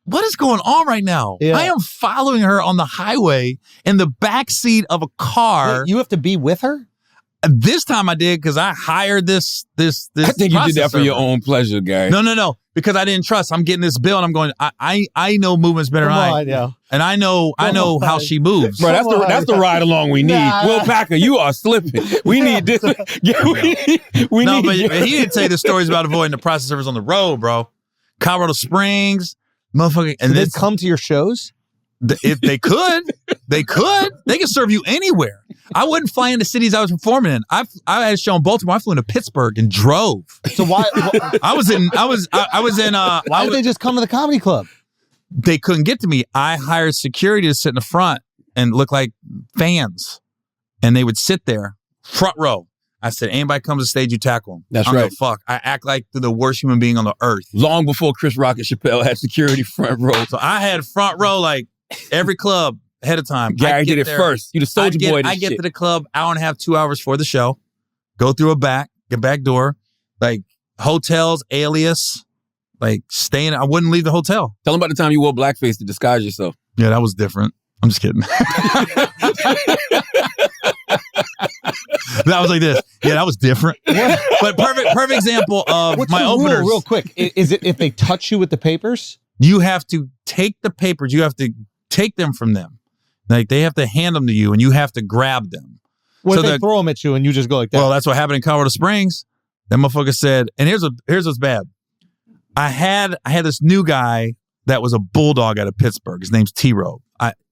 what is going on right now? Yeah. I am following her on the highway in the back seat of a car. Wait, you have to be with her? This time I did because I hired this. I think you did that for process your server. own pleasure, Gary. No. Because I didn't trust. I'm getting this bill and I'm going, I know movements better than I. yeah. And I know how she moves. Bro, that's the ride along we need. Nah. Will Packer, you are slipping. We need this. Yeah, we No, need. but he didn't say the stories about avoiding the process servers on the road, bro. Colorado Springs, motherfucking. And They'd this, come to your shows? if they could, they can serve you anywhere. I wouldn't fly into cities I was performing in. I had a show in Baltimore. I flew into Pittsburgh and drove. So why I was in. why did they just come to the comedy club? They couldn't get to me. I hired security to sit in the front and look like fans, and they would sit there front row. I said, anybody comes to stage, you tackle them. That's I don't right. give a fuck. I act like they're the worst human being on the earth. Long before Chris Rock and Chappelle had security front row. So I had front row like every club ahead of time. Gary did it first. You the soldier boy. I get to the club hour and a half, 2 hours for the show. Go through a back door, like hotels, alias, like staying. I wouldn't leave the hotel. Tell them about the time you wore blackface to disguise yourself. Yeah, that was different. I'm just kidding. That was like this. Yeah, that was different. But perfect example of What's my the rule, openers. real quick? Is it if they touch you with the papers? You have to take the papers. You have to take them from them. Like they have to hand them to you, and you have to grab them. Or So they that- throw them at you and you just go like that? Well, that's what happened in Colorado Springs. That motherfucker said, and here's what's bad. I had this new guy that was a bulldog out of Pittsburgh. His name's T-Robe.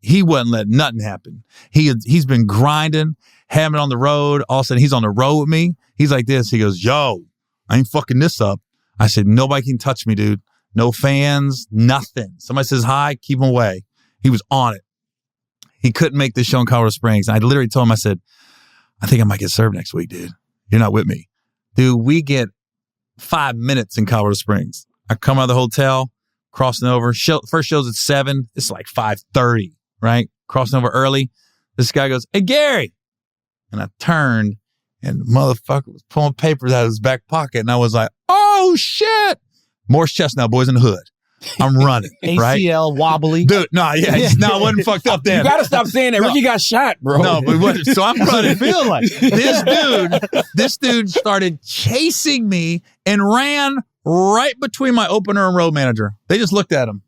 He wouldn't let nothing happen. He's been grinding, having on the road. All of a sudden, he's on the road with me. He's like this. He goes, yo, I ain't fucking this up. I said, nobody can touch me, dude. No fans, nothing. Somebody says hi, keep him away. He was on it. He couldn't make this show in Colorado Springs. And I literally told him, I said, I think I might get served next week, dude. You're not with me. Dude, we get 5 minutes in Colorado Springs. I come out of the hotel, crossing over. First show's at 7. It's like 5:30, right? Crossing over early. This guy goes, "Hey, Gary." And I turned, and the motherfucker was pulling papers out of his back pocket. And I was like, "Oh, shit." Morse Chestnut, Boys in the Hood. I'm running, right? ACL wobbly. Dude, no, I wasn't fucked up then. You gotta stop saying that. Ricky got shot, bro. No, but what, so I'm running. Feel like This dude started chasing me and ran right between my opener and road manager. They just looked at him.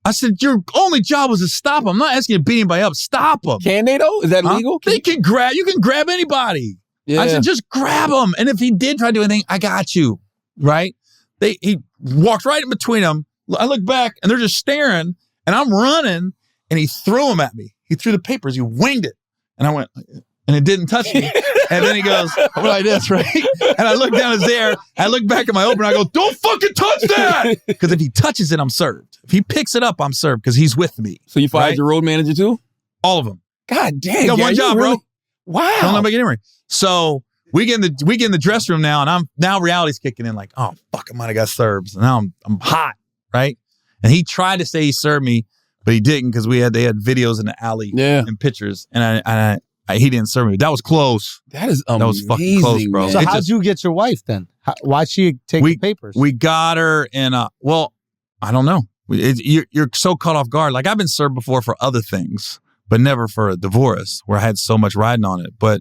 I said, "Your only job was to stop him. I'm not asking you to beat anybody up. Stop him." Can they though? Is that legal? They can grab. You can grab anybody. Yeah. I said, "Just grab him." And if he did try to do anything, I got you. Right? He walked right in between them. I look back and they're just staring, and I'm running, and he threw them at me. He threw the papers. He winged it, and I went, and it didn't touch me. And then he goes like this, right? And I look down his there. I look back at my opener. I go, "Don't fucking touch that!" Because if he touches it, I'm served. If he picks it up, I'm served because he's with me. So you fired right? your road manager too? All of them. God damn! You got one job, really? bro. Wow. Don't nobody get in here. So we get in the dressing room now, and now reality's kicking in. Like, oh fuck, I might have got served. So now I'm hot, right? And he tried to say he served me, but he didn't because they had videos in the alley and pictures, and he didn't serve me. That was close. That is amazing. That was fucking close, bro. So how'd you get your wife then? Why'd she take the papers? We got her in well, I don't know. You're so caught off guard. Like, I've been served before for other things, but never for a divorce where I had so much riding on it. But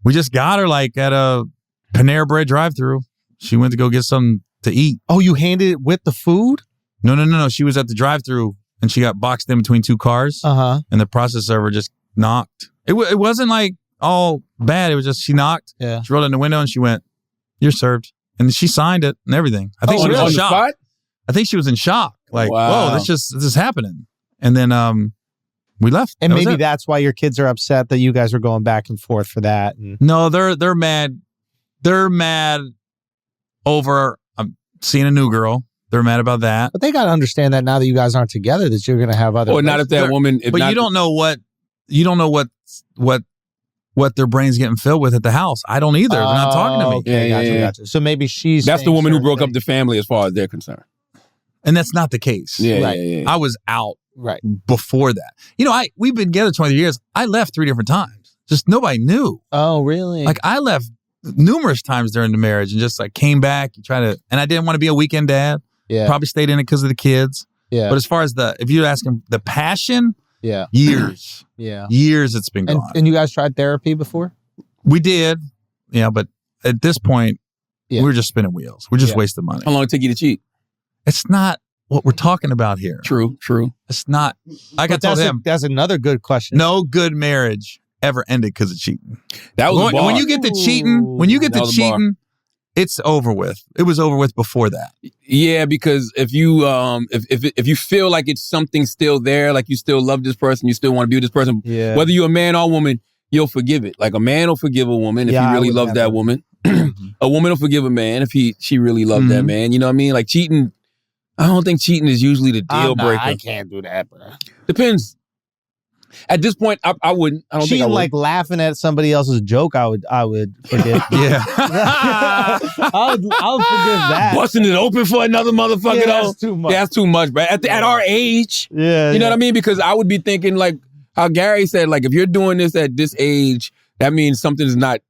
we just got her like at a Panera Bread drive-thru. She went to go get something to eat. Oh, you handed it with the food? No. She was at the drive-thru and she got boxed in between two cars. Uh-huh. And the process server just knocked. It wasn't like all bad. It was just she knocked. Yeah. She rolled in the window and she went, "You're served." And she signed it and everything. I think she was in shock. Spot? I think she was in shock. Like, wow. Whoa, this is happening. And then we left. And maybe that's why your kids are upset that you guys are going back and forth for that. No, they're mad. They're mad over seeing a new girl. They're mad about that. But they got to understand that now that you guys aren't together, that you're going to have other. Or not if that woman. But you don't know what their brain's getting filled with at the house. I don't either. They're not talking to me. Okay, gotcha. So maybe she's. That's the woman who broke up the family, as far as they're concerned. And that's not the case. Yeah, right. Yeah. I was out right before that. We've been together 20 years. I left 3 different times. Just nobody knew. Oh, really? Like, I left numerous times during the marriage and just like came back and and I didn't want to be a weekend dad. Yeah. Probably stayed in it because of the kids. Yeah. But as far as if you're asking the passion, years. Yeah. Years it's been gone. And you guys tried therapy before? We did. Yeah, but at this point, we're just spinning wheels. We're just wasting money. How long did it take you to cheat? It's not what we're talking about here. True. It's not. Like I told him. That's another good question. No good marriage ever ended because of cheating. That was when you get to cheating, it's over with. It was over with before that. Yeah, because if you if you feel like it's something still there, like you still love this person, you still want to be with this person, whether you're a man or a woman, you'll forgive it. Like, a man will forgive a woman if he really loves that woman. A woman will forgive a man if she really loves that man. You know what I mean? Like, cheating, I don't think cheating is usually the deal breaker. I can't do that, bro. Depends. At this point, I wouldn't. I don't think I would. Like laughing at somebody else's joke, I would forgive. Yeah. I would forgive that. Busting it open for another motherfucker, though. That's too much. That's too much, bro. At our age, you know what I mean? Because I would be thinking, like how Gary said, like, if you're doing this at this age, that means something's not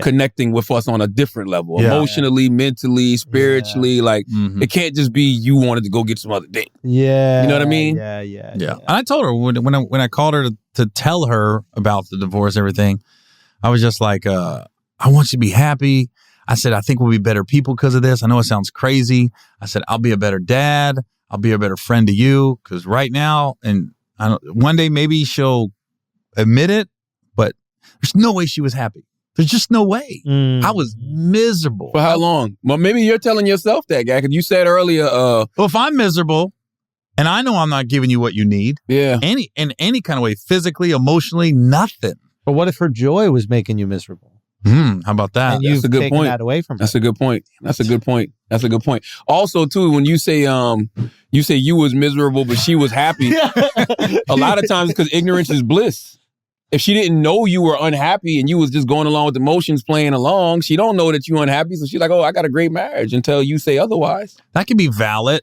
connecting with us on a different level, emotionally, mentally, spiritually. Like, it can't just be you wanted to go get some other dick. Yeah, you know what I mean? Yeah. And I told her when I called her to tell her about the divorce, everything, I was just like, I want you to be happy. I said, I think we'll be better people because of this. I know it sounds crazy. I said, I'll be a better dad. I'll be a better friend to you, because right now, and one day maybe she'll admit it, but there's no way she was happy. There's just no way. I was miserable. For how long? Well, maybe you're telling yourself that, guy, because you said earlier. Well, if I'm miserable and I know I'm not giving you what you need, in any kind of way, physically, emotionally, nothing. But what if her joy was making you miserable? How about that? And you've taken that away from her. That's a good point. That's a good point. Also, too, when you say you was miserable, but she was happy, a lot of times because ignorance is bliss. If she didn't know you were unhappy and you was just going along with emotions, playing along, she don't know that you're unhappy. So she's like, oh, I got a great marriage, until you say otherwise. That can be valid.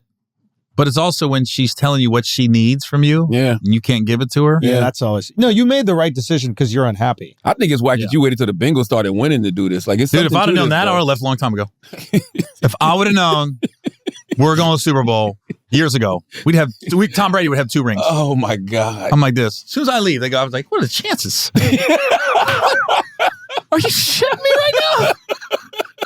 But it's also when she's telling you what she needs from you. Yeah. And you can't give it to her. Yeah, that's always. No, you made the right decision because you're unhappy. I think it's whack that you waited till the Bengals started winning to do this. Like, it's Dude, if something I'd have to known this, that, I though. would have left a long time ago. If I would have known we're going to the Super Bowl years ago, Tom Brady would have 2 rings. Oh, my God. I'm like this. As soon as I leave, I was like, what are the chances? Are you shitting me right now?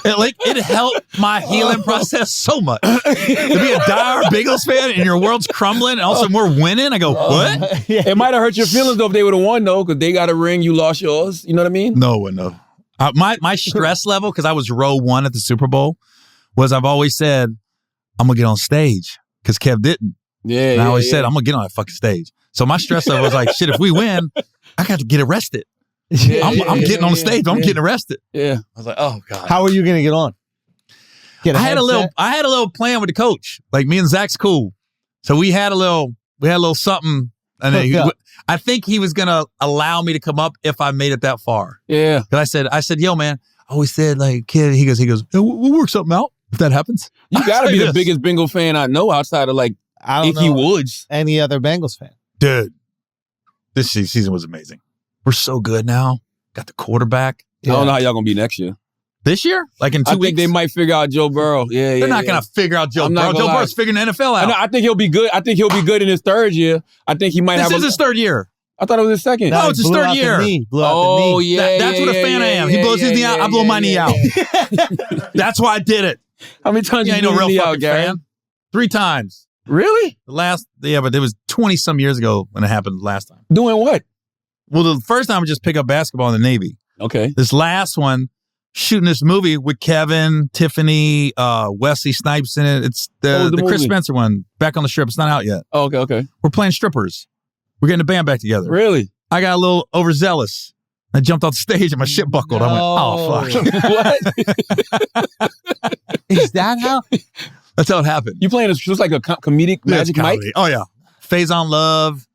It helped my healing process so much. To be a dire Bengals fan and your world's crumbling and all of a sudden we're winning, I go, what? It might have hurt your feelings, though, if they would have won, though, because they got a ring, you lost yours. You know what I mean? No. My stress level, because I was row 1 at the Super Bowl, was I've always said, I'm going to get on stage, because Kev didn't. Yeah, And I always said, I'm going to get on that fucking stage. So my stress level was like, shit, if we win, I got to get arrested. I'm getting on the stage. I'm getting arrested. Yeah. I was like, oh God. How are you going to get on? I had a little plan with the coach. Like, me and Zach's cool. So we had a little something. And then I think he was going to allow me to come up if I made it that far. Yeah. Because I said, yo, man, I always said, like, kid, he goes, we'll work something out if that happens. You got to be the biggest Bengal fan I know outside of, like, I don't Icky know Woods. any other Bengals fan. Dude, this season was amazing. We're so good now. Got the quarterback. I don't know how y'all going to be next year. This year? Like in 2 weeks? I think they might figure out Joe Burrow. Yeah. They're not going to figure out Joe Burrow. Joe Burrow's figuring the NFL out. I think he'll be good. I think he'll be good in his 3rd year. I think he might This have is his 3rd year. I thought it was his 2nd. No, it's his 3rd year. Oh, yeah. That's what a fan I am. He blows his knee out. I blow my knee out. That's why I did it. How many times You ain't blew no your real knee fucking out, Gary? fan. 3 times. Really? But it was 20-some years ago when it happened last time. Doing what? Well, the first time I just pick up basketball in the Navy. Okay. This last one, shooting this movie with Kevin, Tiffany, Wesley Snipes in it. It's the Chris movie? Spencer one, Back on the Strip. It's not out yet. Oh, okay. We're playing strippers. We're getting a band back together. Really? I got a little overzealous. I jumped off the stage and my shit buckled. I went, oh, fuck. What? Is that how? That's how it happened. You playing just like a comedic Magic Mike? Oh, yeah. Faison Love,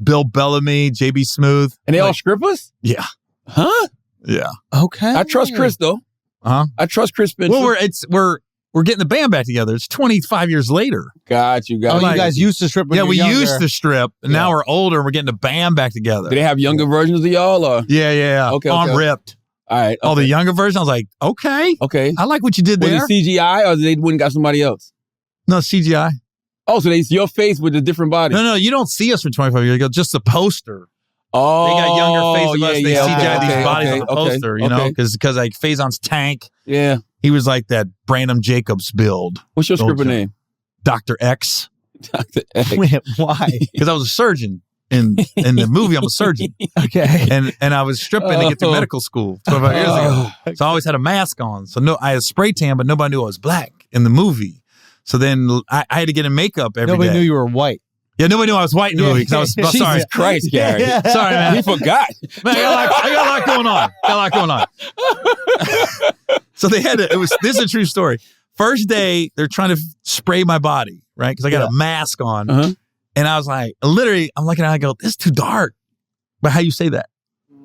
Bill Bellamy, JB Smooth. And they all strippers? Yeah. Huh? Yeah. Okay. I trust Chris, though. Uh-huh. I trust Chris Spencer. Well, we're getting the band back together. It's 25 years later. Got you. Oh, you guys used to strip when you were we younger. used to strip, and now we're older, and we're getting the band back together. Do they have younger versions of y'all? Or? Yeah. Okay. I'm ripped. All right. Oh, the younger version? I was like, okay. I like what you did Was there. it CGI or they wouldn't got somebody else? No, CGI. Oh, so it's your face with a different body. No, you don't see us from 25 years ago. Just the poster. Oh, they got younger faces of us. They CGI these bodies on the okay, poster, you know, because like Faison's tank. Yeah. He was like that Brandon Jacobs build. What's your scripper name? Dr. X. Dr. X. Wait, why? Because I was a surgeon. In the movie, I'm a surgeon. Okay. And I was stripping to get to medical school 25 years ago. So I always had a mask on. So I had a spray tan, but nobody knew I was black in the movie. So then I had to get in makeup every day. Nobody knew you were white. Yeah, nobody knew I was white in the movie. I was sorry. Jesus Christ, Gary. Sorry, man. We forgot. Man, I got a lot going on. So they had to, this is a true story. First day, they're trying to spray my body, right? Because I got a mask on. Uh-huh. And I was like, literally, I'm looking at it, I go, this is too dark. But how you say that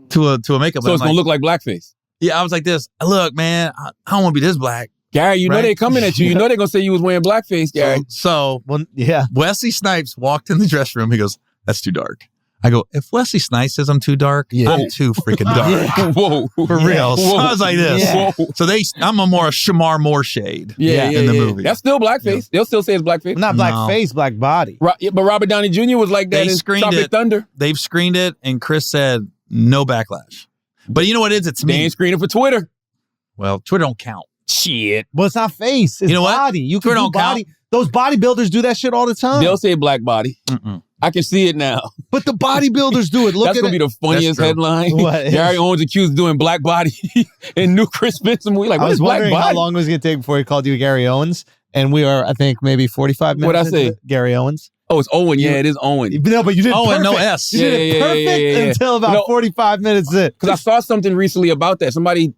to a makeup? So it's going to look like blackface. Yeah, I was like this. Look, man, I don't want to be this black. Gary, you know they coming at you. You know they're going to say you was wearing blackface, Gary. So yeah. Wesley Snipes walked in the dressing room. He goes, that's too dark. I go, if Wesley Snipes says I'm too dark, I'm too freaking dark. Yeah. Whoa. For real. So I was like this. Yeah. So I'm a more Shamar Moore shade in the movie. That's still blackface. Yeah. They'll still say it's blackface. Not black face, black body. But Robert Downey Jr. was like that in Tropic Thunder. They've screened it, and Chris said no backlash. But you know what it is? It's me. They ain't screening for Twitter. Well, Twitter don't count. Shit. Well, it's not face. It's you know body. What? You can do body. Count. Those bodybuilders do that shit all the time. They'll say black body. Mm-mm. I can see it now. But the bodybuilders do it. Look That's at going to be the funniest headline. What? Gary Owens accused of doing black body in new Chris Spencer movie. Like, I was wondering wondering how long it was going to take before he called you Gary Owens. And we are, I think, maybe 45 minutes. What'd I say? Gary Owens. Oh, it's Owen. Yeah, it is Owen. No, but you did Owen, perfect. no S. You did it perfect until about 45 minutes in. Because I saw something recently about that. Somebody,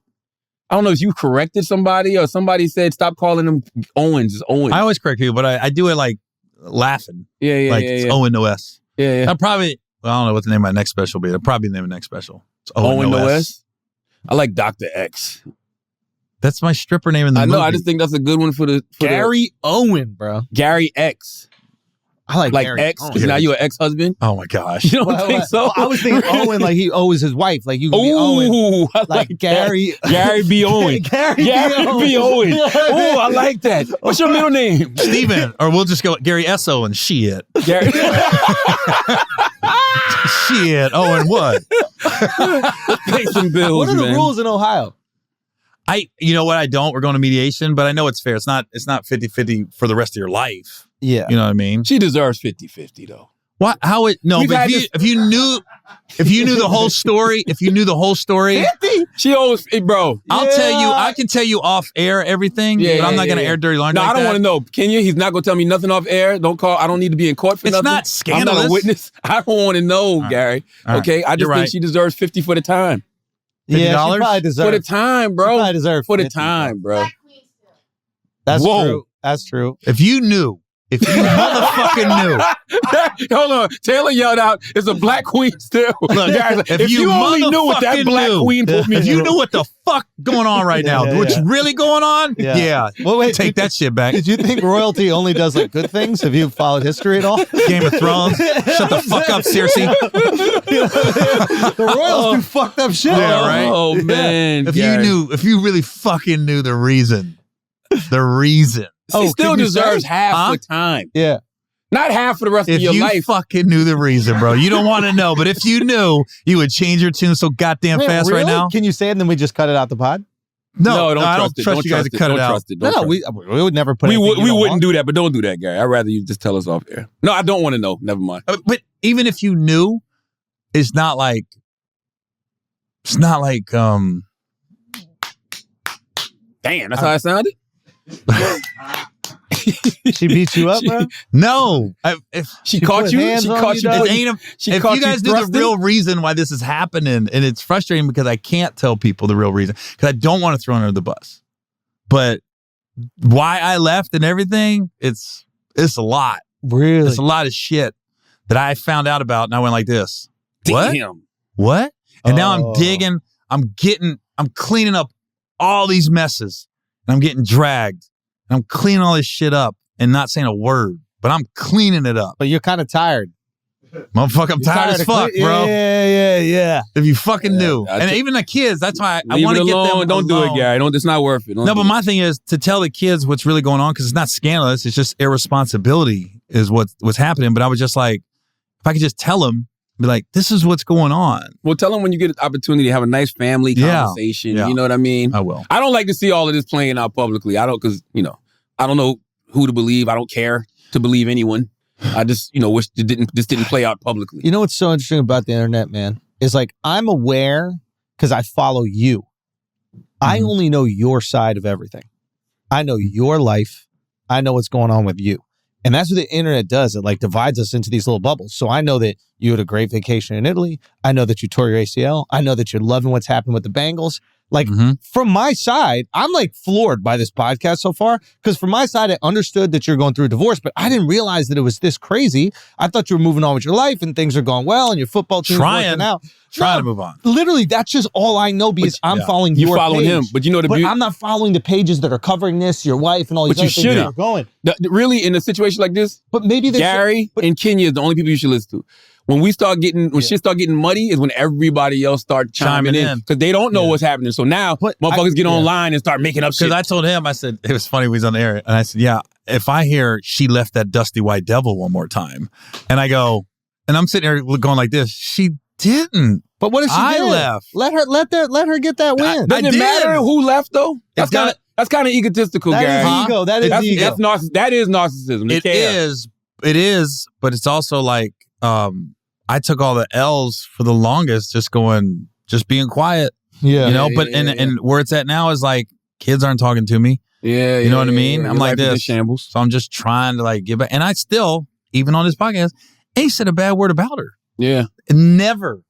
I don't know if you corrected somebody or somebody said stop calling him Owens. It's Owen. I always correct people, but I do it like laughing. It's Owen, no S. Yeah. I probably, I don't know what the name of my next special will be. I'll probably name the next special. It's Owen, no S. I like Dr. X. That's my stripper name in the movie. I know. I just think that's a good one for Gary Owen, bro. Gary X. I like Like Gary. ex? Owen. Because now you're an ex-husband? Oh my gosh. You don't think so? Well, I was thinking Owen, like he owes his wife. Like you could be Owen. Ooh, I Like like Gary. Gary B. Owen. Gary B. Owen. Oh, I like that. What's your middle name? Steven. Or we'll just go Gary S.O. and shit. Gary. Shit. Oh, and what? Pay some bills, What are the man. rules in Ohio? You know what? I don't. We're going to mediation, but I know it's fair. It's not 50-50 for the rest of your life. Yeah. You know what I mean? She deserves 50-50 though. What? How it? No, We've but had if you knew the whole story, She owes, bro. I'll tell you. I can tell you off air everything, but I'm not going to air dirty laundry. No, like I don't that. want to know. Kenya, he's not going to tell me nothing off air. Don't call. I don't need to be in court for It's nothing. not scandalous. I'm not a witness. I don't want to know, Gary. All right. Okay, I just You're think right. she deserves 50 for the time. Yeah, she $50? probably deserves. For the time, She bro. probably deserves For the 50, time, bro. That's Whoa. true. That's true. If you motherfucking knew. Hold on. Taylor yelled out, it's a black queen still. Guys, if you only knew what that motherfucking black knew. queen put me If you through. knew what the fuck going on right now, Yeah, what's yeah. really going on, Yeah. Well, wait, take that shit back. Did you think royalty only does like good things? Have you followed history at all? Game of Thrones. Shut the fuck up, Cersei. The royals do fucked up shit. Yeah, though. right? Oh, man. If Gary. if you really fucking knew the reason. She still can you deserves say? half the time. Yeah. Not half for the rest If of your you life. fucking knew the reason, bro, you don't want to know. But if you knew, you would change your tune so goddamn Wait, fast really? right now. Can you say it and then we just cut it out the pod? No, don't I trust don't it. trust you guys to cut Don't it out. trust it. No, Don't we trust would never put it. anything you We don't wouldn't want. do that, but don't do that, Gary. I'd rather you just tell us off air. No, I don't want to know. Never mind. But even if you knew, it's not like Damn, that's how it sounded? She beat you up, bro? no. If She She caught put you? hands She on caught you, you? dog? it putting- ain't She if caught you guys knew thrusting? the real reason why this is happening, and it's frustrating because I can't tell people the real reason because I don't want to throw under the bus. But why I left and everything, it's a lot. Really? It's a lot of shit that I found out about, and I went like this. What? Damn. What? And now I'm Oh. digging. I'm cleaning up all these messes, and I'm getting dragged. And I'm cleaning all this shit up and not saying a word, but I'm cleaning it up. But you're kind of tired. Motherfucker, I'm You're tired as of fuck, clean- bro. Yeah. If you fucking knew. I And t- even the kids, that's why I Leave want it to get alone. them Don't do it, alone. Gary. It's not worth it. Don't No, do but it. my thing is to tell the kids what's really going on because it's not scandalous. It's just irresponsibility is what's happening. But I was just like, if I could just tell them, be like, this is what's going on. Well, tell them when you get an opportunity to have a nice family Yeah. conversation. Yeah. You know what I mean? I will. I don't like to see all of this playing out publicly. I don't, because, I don't know who to believe. I don't care to believe anyone. I just, wish it didn't play out publicly. You know what's so interesting about the internet, man? Is like I'm aware because I follow you. I only know your side of everything. I know your life. I know what's going on with you. And that's what the internet does. It like divides us into these little bubbles. So I know that you had a great vacation in Italy. I know that you tore your ACL. I know that you're loving what's happened with the Bengals. Like from my side, I'm like floored by this podcast so far because from my side, I understood that you're going through a divorce, but I didn't realize that it was this crazy. I thought you were moving on with your life and things are going well and your football team's working out. Trying to move on. Literally, that's just all I know because I'm following You your following page. him, but you know the But beauty. I'm not following the pages that are covering this, your wife, and all these But you other things that shouldn't. are going. Really, in a situation like this, But maybe they Gary and Kenya is the only people you should listen to. When shit start getting muddy is when everybody else start chiming in because they don't know what's happening. So now motherfuckers get online and start making up shit. Because I told him, I said, it was funny, we was on the air, and I said, yeah, if I hear she left that dusty white devil one more time, and I go, and I'm sitting here going like this, she didn't. But what if she I did? left. Let her get that win. Doesn't it did. matter who left though? It's got- That's kind of egotistical, That Gary. is ego. That is That's ego. that is narcissism. They care. It is, but it's also like, I took all the L's for the longest, just being quiet, Yeah. but and where it's at now is like, kids aren't talking to me. Yeah, You know what I mean? I'm Your like life is in this. shambles. So I'm just trying to like give back. And I still, even on this podcast, ain't said a bad word about her. Yeah. Never.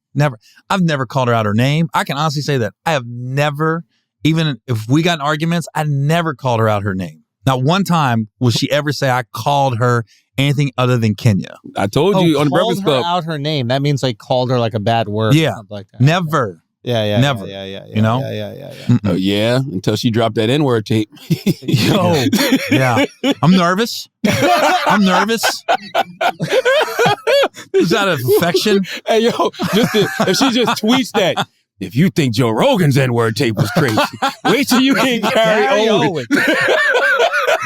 I've never called her out her name. I can honestly say that. I have never, even if we got in arguments, I never called her out her name. Not one time will she ever say I called her anything other than I told you on the Breakfast called her Club. out her name. That means like called her like a bad word. Yeah. Or something like that. Never. Yeah. Never. Yeah. You know? Yeah. Oh, yeah, until she dropped that N-word tape. Yo. Yeah. I'm nervous. I'm nervous. Is that an affection? Hey, yo, if she just tweets that, if you think Joe Rogan's N-word tape was crazy, wait till you hear Gary Owen.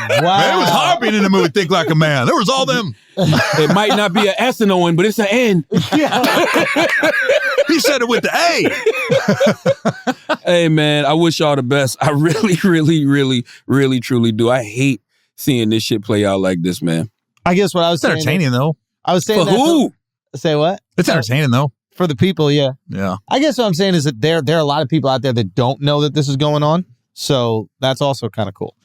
Wow. Man, it was hard being in the movie Think Like a Man. There was all them. It might not be an S in Owen, but it's an N. He said it with the A. Hey, man, I wish y'all the best. I really, truly do. I hate seeing this shit play out like this, man. I guess what I was It's saying. entertaining, though. I was saying For that who? Say what? It's entertaining, though. For the people, yeah. Yeah. I guess what I'm saying is that there are a lot of people out there that don't know that this is going on. So that's also kind of cool.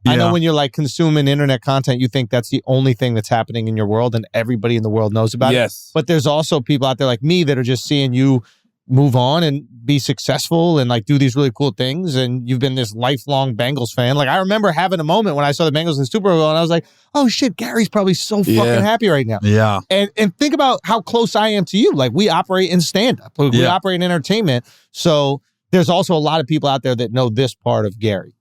I know when you're like consuming internet content, you think that's the only thing that's happening in your world and everybody in the world knows about it. Yes. But there's also people out there like me that are just seeing you move on and be successful and like do these really cool things. And you've been this lifelong Bengals fan. Like I remember having a moment when I saw the Bengals in the Super Bowl and I was like, oh shit, Gary's probably so fucking happy right now. Yeah. And think about how close I am to you. Like we operate in stand-up. We operate in entertainment. So there's also a lot of people out there that know this part of Gary.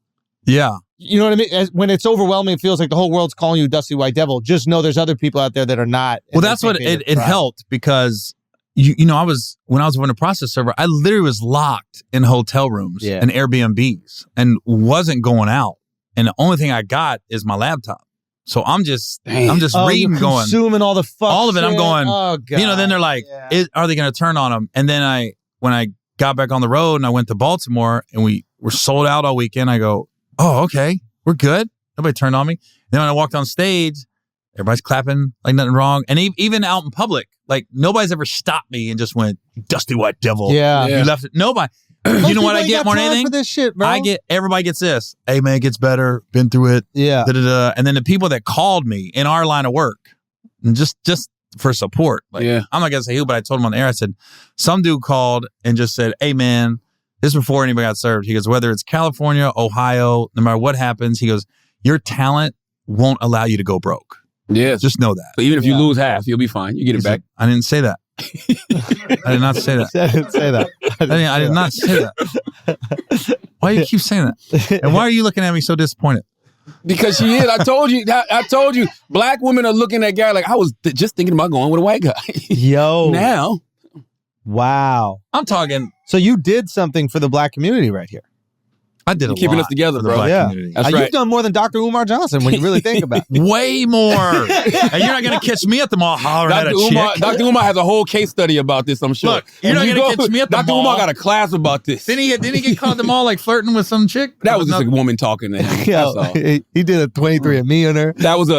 Yeah. You know what I mean? When it's overwhelming, it feels like the whole world's calling you Dusty White Devil. Just know there's other people out there that are not. Well, that's what it helped because, you know, when I was running a process server, I literally was locked in hotel rooms and Airbnbs and wasn't going out. And the only thing I got is my laptop. So I'm just reading, going, consuming all the fuck all of it. shit. I'm going, oh, God. you know, then they're like, are they going to turn on them? And then when I got back on the road and I went to Baltimore and we were sold out all weekend, I go, oh, okay, we're good. Nobody turned on me. Then when I walked on stage, everybody's clapping like nothing wrong. And even out in public, like nobody's ever stopped me and just went, Dusty White Devil. Yeah. You left it. Nobody. You know what I get more than anything? For this shit, bro. Everybody gets this. Hey, man, it gets better. Been through it. Yeah. Da-da-da. And then the people that called me in our line of work, and just for support. Like, I'm not going to say who, but I told him on the air, I said, some dude called and just said, hey, man, this is before anybody got served. He goes, whether it's California, Ohio, no matter what happens, he goes, your talent won't allow you to go broke. Yeah. Just know that. So even if you lose half, you'll be fine. You get it back. I didn't say that. I did not say that. I didn't say that. I did not say that. Why do you keep saying that? And why are you looking at me so disappointed? Because she is. I told you, black women are looking at Gary like, I was just thinking about going with a white guy. Yo. Now. Wow. I'm talking. So you did something for the black community right here. I did a keeping lot us together, for the bro. black Yeah. community. That's right. You've done more than Dr. Umar Johnson when you really think about it. Way more. And you're not going to catch me at the mall hollering at a chick. Dr. Umar has a whole case study about this, I'm sure. Look, you're not going to catch me at the Dr. mall. Umar got a class about this. Didn't he get caught at the mall like flirting with some chick? That was just a woman talking to him. Yo, That's all. he did a 23andMe on her. That was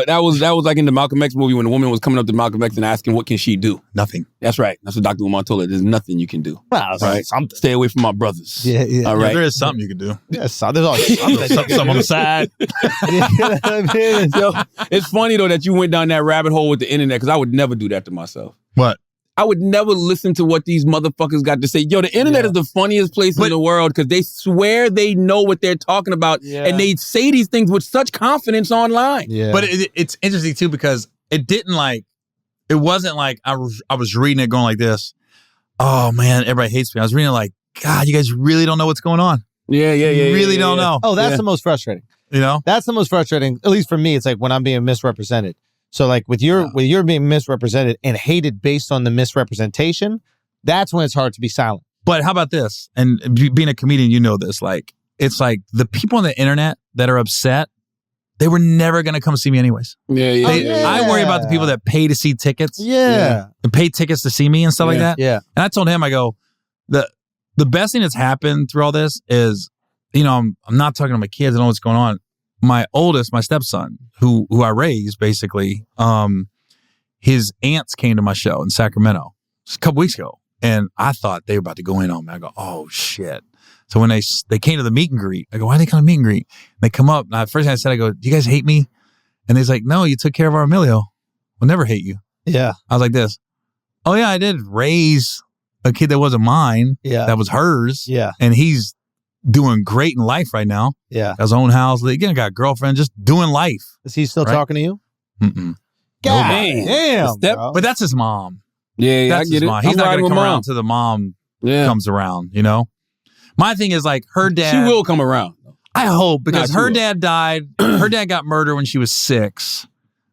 like in the Malcolm X movie when the woman was coming up to Malcolm X and asking, what can she do? Nothing. That's right. That's what Dr. Umar told her. There's nothing you can do. Well, right? something. Stay away from my brothers. Yeah. All right. Yeah, there is something you can do. Yeah, there's always something. Some on the side. You know what I mean? Yo, it's funny though that you went down that rabbit hole with the internet because I would never do that to myself. What? I would never listen to what these motherfuckers got to say. Yo, the internet is the funniest place in the world because they swear they know what they're talking about and they say these things with such confidence online. Yeah. But it's interesting too because it wasn't like I was reading it going like this. Oh man, everybody hates me. I was reading it like, God, you guys really don't know what's going on. Yeah. You really don't know. Oh, that's the most frustrating. You know? That's the most frustrating, at least for me. It's like when I'm being misrepresented. So like with your being misrepresented and hated based on the misrepresentation, that's when it's hard to be silent. But how about this? And being a comedian, you know this. Like, it's like the people on the internet that are upset, they were never going to come see me anyways. Yeah. I worry about the people that pay to see tickets. Yeah. And pay tickets to see me and stuff like that. Yeah. And I told him, I go, the best thing that's happened through all this is, you know, I'm not talking to my kids. I know what's going on. My oldest, my stepson, who I raised basically, his aunts came to my show in Sacramento just a couple weeks ago. And I thought they were about to go in on me. I go, oh shit. So when they came to the meet and greet, I go, why did they come to meet and greet? And they come up. And first thing I said, I go, do you guys hate me? And he's like, no, you took care of our Emilio. We'll never hate you. Yeah. I was like this. Oh yeah, I did raise a kid that wasn't mine. Yeah. That was hers. Yeah. And he's doing great in life right now. Yeah. Got his own house. Again, got a girlfriend, just doing life. Is he still talking to you? Mm-mm. God No, damn. Step- bro. But that's his mom. Yeah, That's I get his it. mom. He's not going to come mom. around to the mom comes around, you know? My thing is like her dad. She will come around. I hope, because Nah, she her will. dad died. Her dad got murdered when she was 6.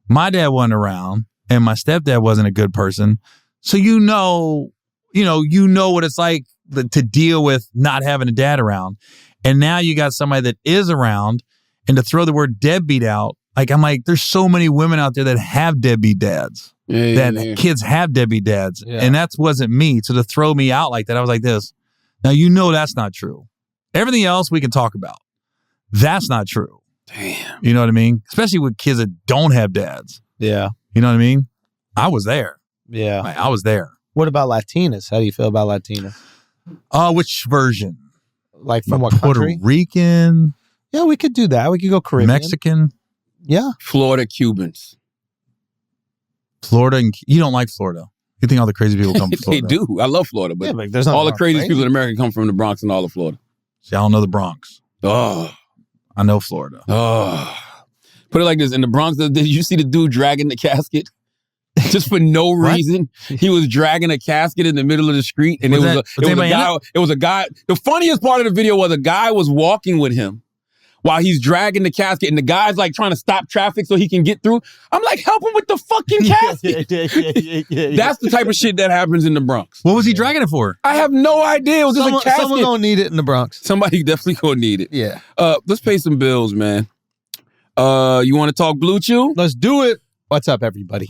My dad wasn't around, and my stepdad wasn't a good person. So you know what it's like to deal with not having a dad around. And now you got somebody that is around, and to throw the word deadbeat out, like I'm like, there's so many women out there that have deadbeat dads. Kids have deadbeat dads. Yeah. And that wasn't me. So to throw me out like that, I was like this. Now you know that's not true. Everything else we can talk about. That's not true. Damn. You know what I mean? Especially with kids that don't have dads. Yeah. You know what I mean? I was there. Yeah. Like, I was there. What about Latinas? How do you feel about Latinas? Which version? Like from what Puerto country? Rican, Yeah, we could do that. We could go Caribbean. Mexican, Yeah. Florida Cubans. Florida. And you don't like Florida. You think all the crazy people come from They Florida? do. I love Florida, but Yeah, but there's nothing all the wrong craziest with people in America come from the Bronx and all of Florida. See, I don't know the Bronx. Oh. I know Florida. Oh. Put it like this. In the Bronx, did you see the dude dragging the casket? Just for no reason. He was dragging a casket in the middle of the street. And Was it was a guy. The funniest part of the video was a guy was walking with him while he's dragging the casket. And the guy's like trying to stop traffic so he can get through. I'm like, help him with the fucking casket. That's the type of shit that happens in the Bronx. What was he dragging it for? I have no idea. It was just a casket. Someone gonna need it in the Bronx. Somebody definitely gonna need it. Yeah. Let's pay some bills, man. You want to talk Blue Chew? Let's do it. What's up, everybody?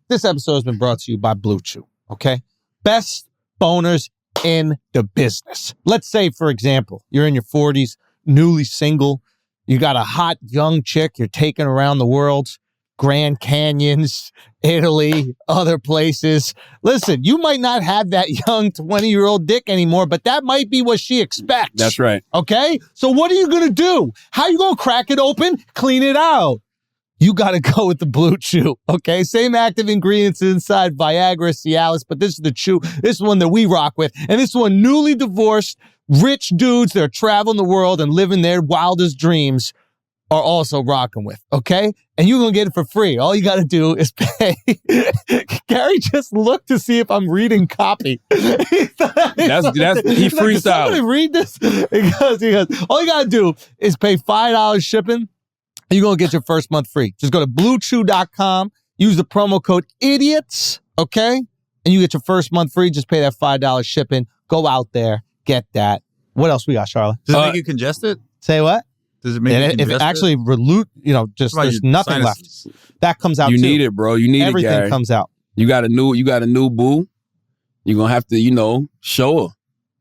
This episode has been brought to you by Blue Chew, okay? Best boners in the business. Let's say, for example, you're in your 40s, newly single, you got a hot young chick you're taking around the world, Grand Canyons, Italy, other places. Listen, you might not have that young 20-year-old dick anymore, but that might be what she expects. That's right. Okay? So what are you going to do? How you going to crack it open? Clean it out. You got to go with the Blue Chew, okay? Same active ingredients inside Viagra, Cialis, but this is the chew. This is one that we rock with. And this one, newly divorced, rich dudes that are traveling the world and living their wildest dreams are also rocking with, okay? And you're going to get it for free. All you got to do is pay. Gary just looked to see if I'm reading copy. He freestyled. Somebody read this? He goes, all you got to do is pay $5 shipping. You're going to get your first month free. Just go to bluechew.com, use the promo code IDIOTS, okay? And you get your first month free. Just pay that $5 shipping. Go out there, get that. What else we got, Charlotte? Does it make you congested? Say what? Does it make you If congested? it actually just there's nothing sinuses? left. That comes out You too. need it, bro. You need Everything it, Gary. comes out. You got a new boo. You're going to have to, show her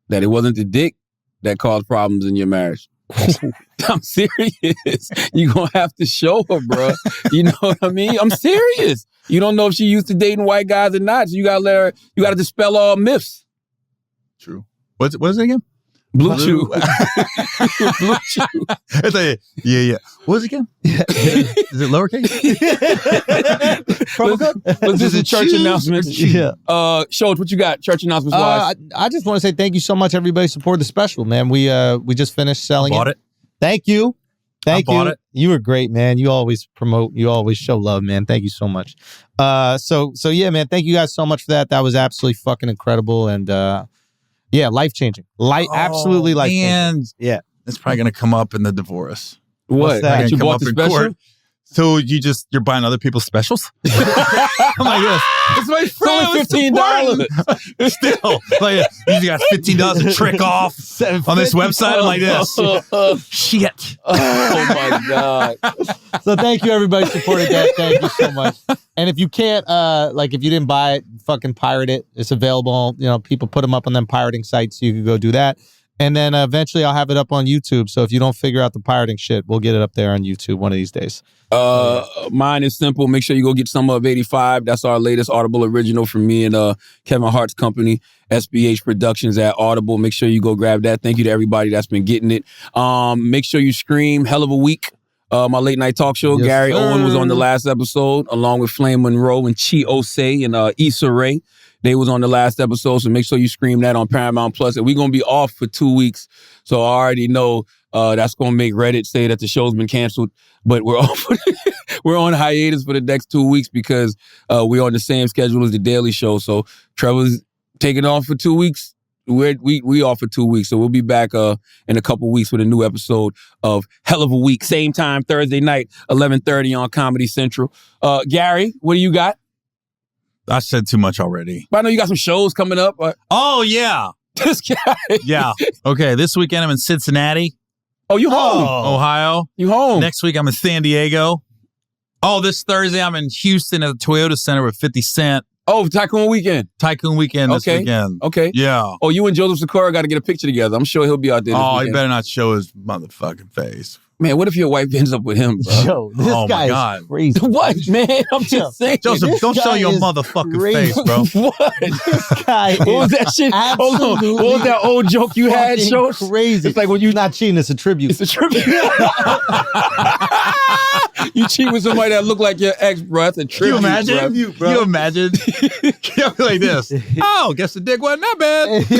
that it wasn't the dick that caused problems in your marriage. I'm serious. You're going to have to show her, bro. You know what I mean? I'm serious. You don't know if she used to dating white guys or not. So you got to let her, you got to dispel all myths. True. What is it again? Blue Chew. Blue Chew. Yeah. What is it again? Is it lowercase? Let's do some church announcements. Yeah. Schultz, what you got? Church announcements wise. I just want to say thank you so much, everybody. Support the special, man. We just finished selling Bought it. Thank you. Thank I bought you. it. You were great, man. You always promote. You always show love, man. Thank you so much. So yeah, man. Thank you guys so much for that. That was absolutely fucking incredible, and yeah, life changing. Absolutely life changing. And Yeah. it's probably going to come up in the divorce. What? that? You Come bought up the in special? court. So you're buying other people's specials? I'm like this. It's my It's only $15. Still, like, you got $15 to trick off on this website. I'm like this. Shit. Oh my God. So thank you, everybody, supported that. Thank you so much. And if you can't, if you didn't buy it, fucking pirate it. It's available. People put them up on them pirating sites, so you can go do that. And then eventually I'll have it up on YouTube. So if you don't figure out the pirating shit, we'll get it up there on YouTube one of these days. Mine is simple. Make sure you go get Summer of 85. That's our latest Audible original from me and Kevin Hart's company, SBH Productions at Audible. Make sure you go grab that. Thank you to everybody that's been getting it. Make sure you scream Hell of a Week. My late night talk show. Yes, Gary sir. Owen was on the last episode, along with Flame Monroe and Chi Osei and Issa Rae. They was on the last episode, so make sure you scream that on Paramount Plus. And we're going to be off for 2 weeks, so I already know that's going to make Reddit say that the show's been canceled. But we're off. We're on hiatus for the next 2 weeks because we're on the same schedule as The Daily Show. So Trevor's taking off for 2 weeks. We off for 2 weeks, so we'll be back in a couple weeks with a new episode of Hell of a Week. Same time, Thursday night, 11:30 on Comedy Central. Gary, what do you got? I said too much already. But I know you got some shows coming up. Oh, yeah. This guy. Yeah. Okay, this weekend I'm in Cincinnati. Oh, you home. Ohio. You home. Next week I'm in San Diego. Oh, this Thursday I'm in Houston at the Toyota Center with 50 Cent. Oh, Tycoon Weekend. Tycoon Weekend this weekend. Okay. Yeah. Oh, you and Joseph Sikora got to get a picture together. I'm sure he'll be out there. Oh, he better not show his motherfucking face. Man, what if your wife ends up with him, bro? Yo, this Oh, my guy God. is crazy. What, man? I'm just saying. Joseph, don't show guy your is motherfucking crazy. face, bro. What? This guy What was that shit? Hold on. What was that old joke you had, fucking Shorts? crazy. It's like when you not cheating, it's a tribute. It's a tribute. You cheat with somebody that look like your ex, bro. That's a Can you tribute. imagine? bro. You imagine? You'll be like this. Oh, guess the dick wasn't that bad.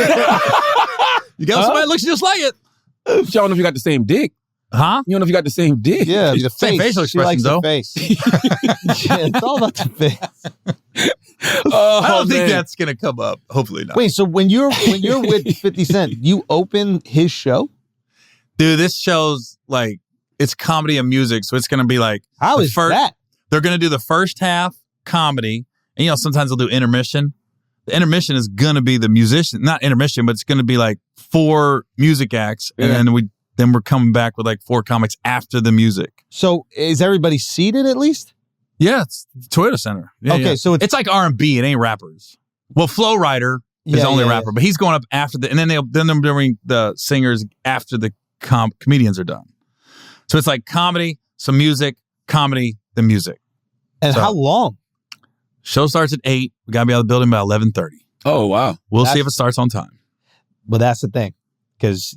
You got somebody that looks just like it. You don't know if you got the same dick. Huh? You don't know if you got the same dick. Yeah, the Same face. facial She likes expressions, though. the face. Yeah, it's all about the face. Oh, I don't think man. that's gonna come up. Hopefully not. Wait, so when you're with 50 Cent, you open his show? Dude, this show's like it's comedy and music, so it's gonna be like How the is that? They're gonna do the first half comedy, and sometimes they'll do intermission. The intermission is gonna be the musician, not intermission, but it's gonna be like 4 music acts, and then we're coming back with like 4 comics after the music. So is everybody seated at least? Yeah, it's Toyota Center. Yeah, Okay, yeah. so it's like R&B. It ain't rappers. Well, Flo Rida is Yeah, the only yeah, rapper, but he's going up after and then they're doing the singers after the comedians are done. So it's like comedy, some music, comedy, the music. And So- how long? Show starts at 8. We gotta be out of the building by 11:30. Oh, wow. We'll see if it starts on time. Well, that's the thing. Because,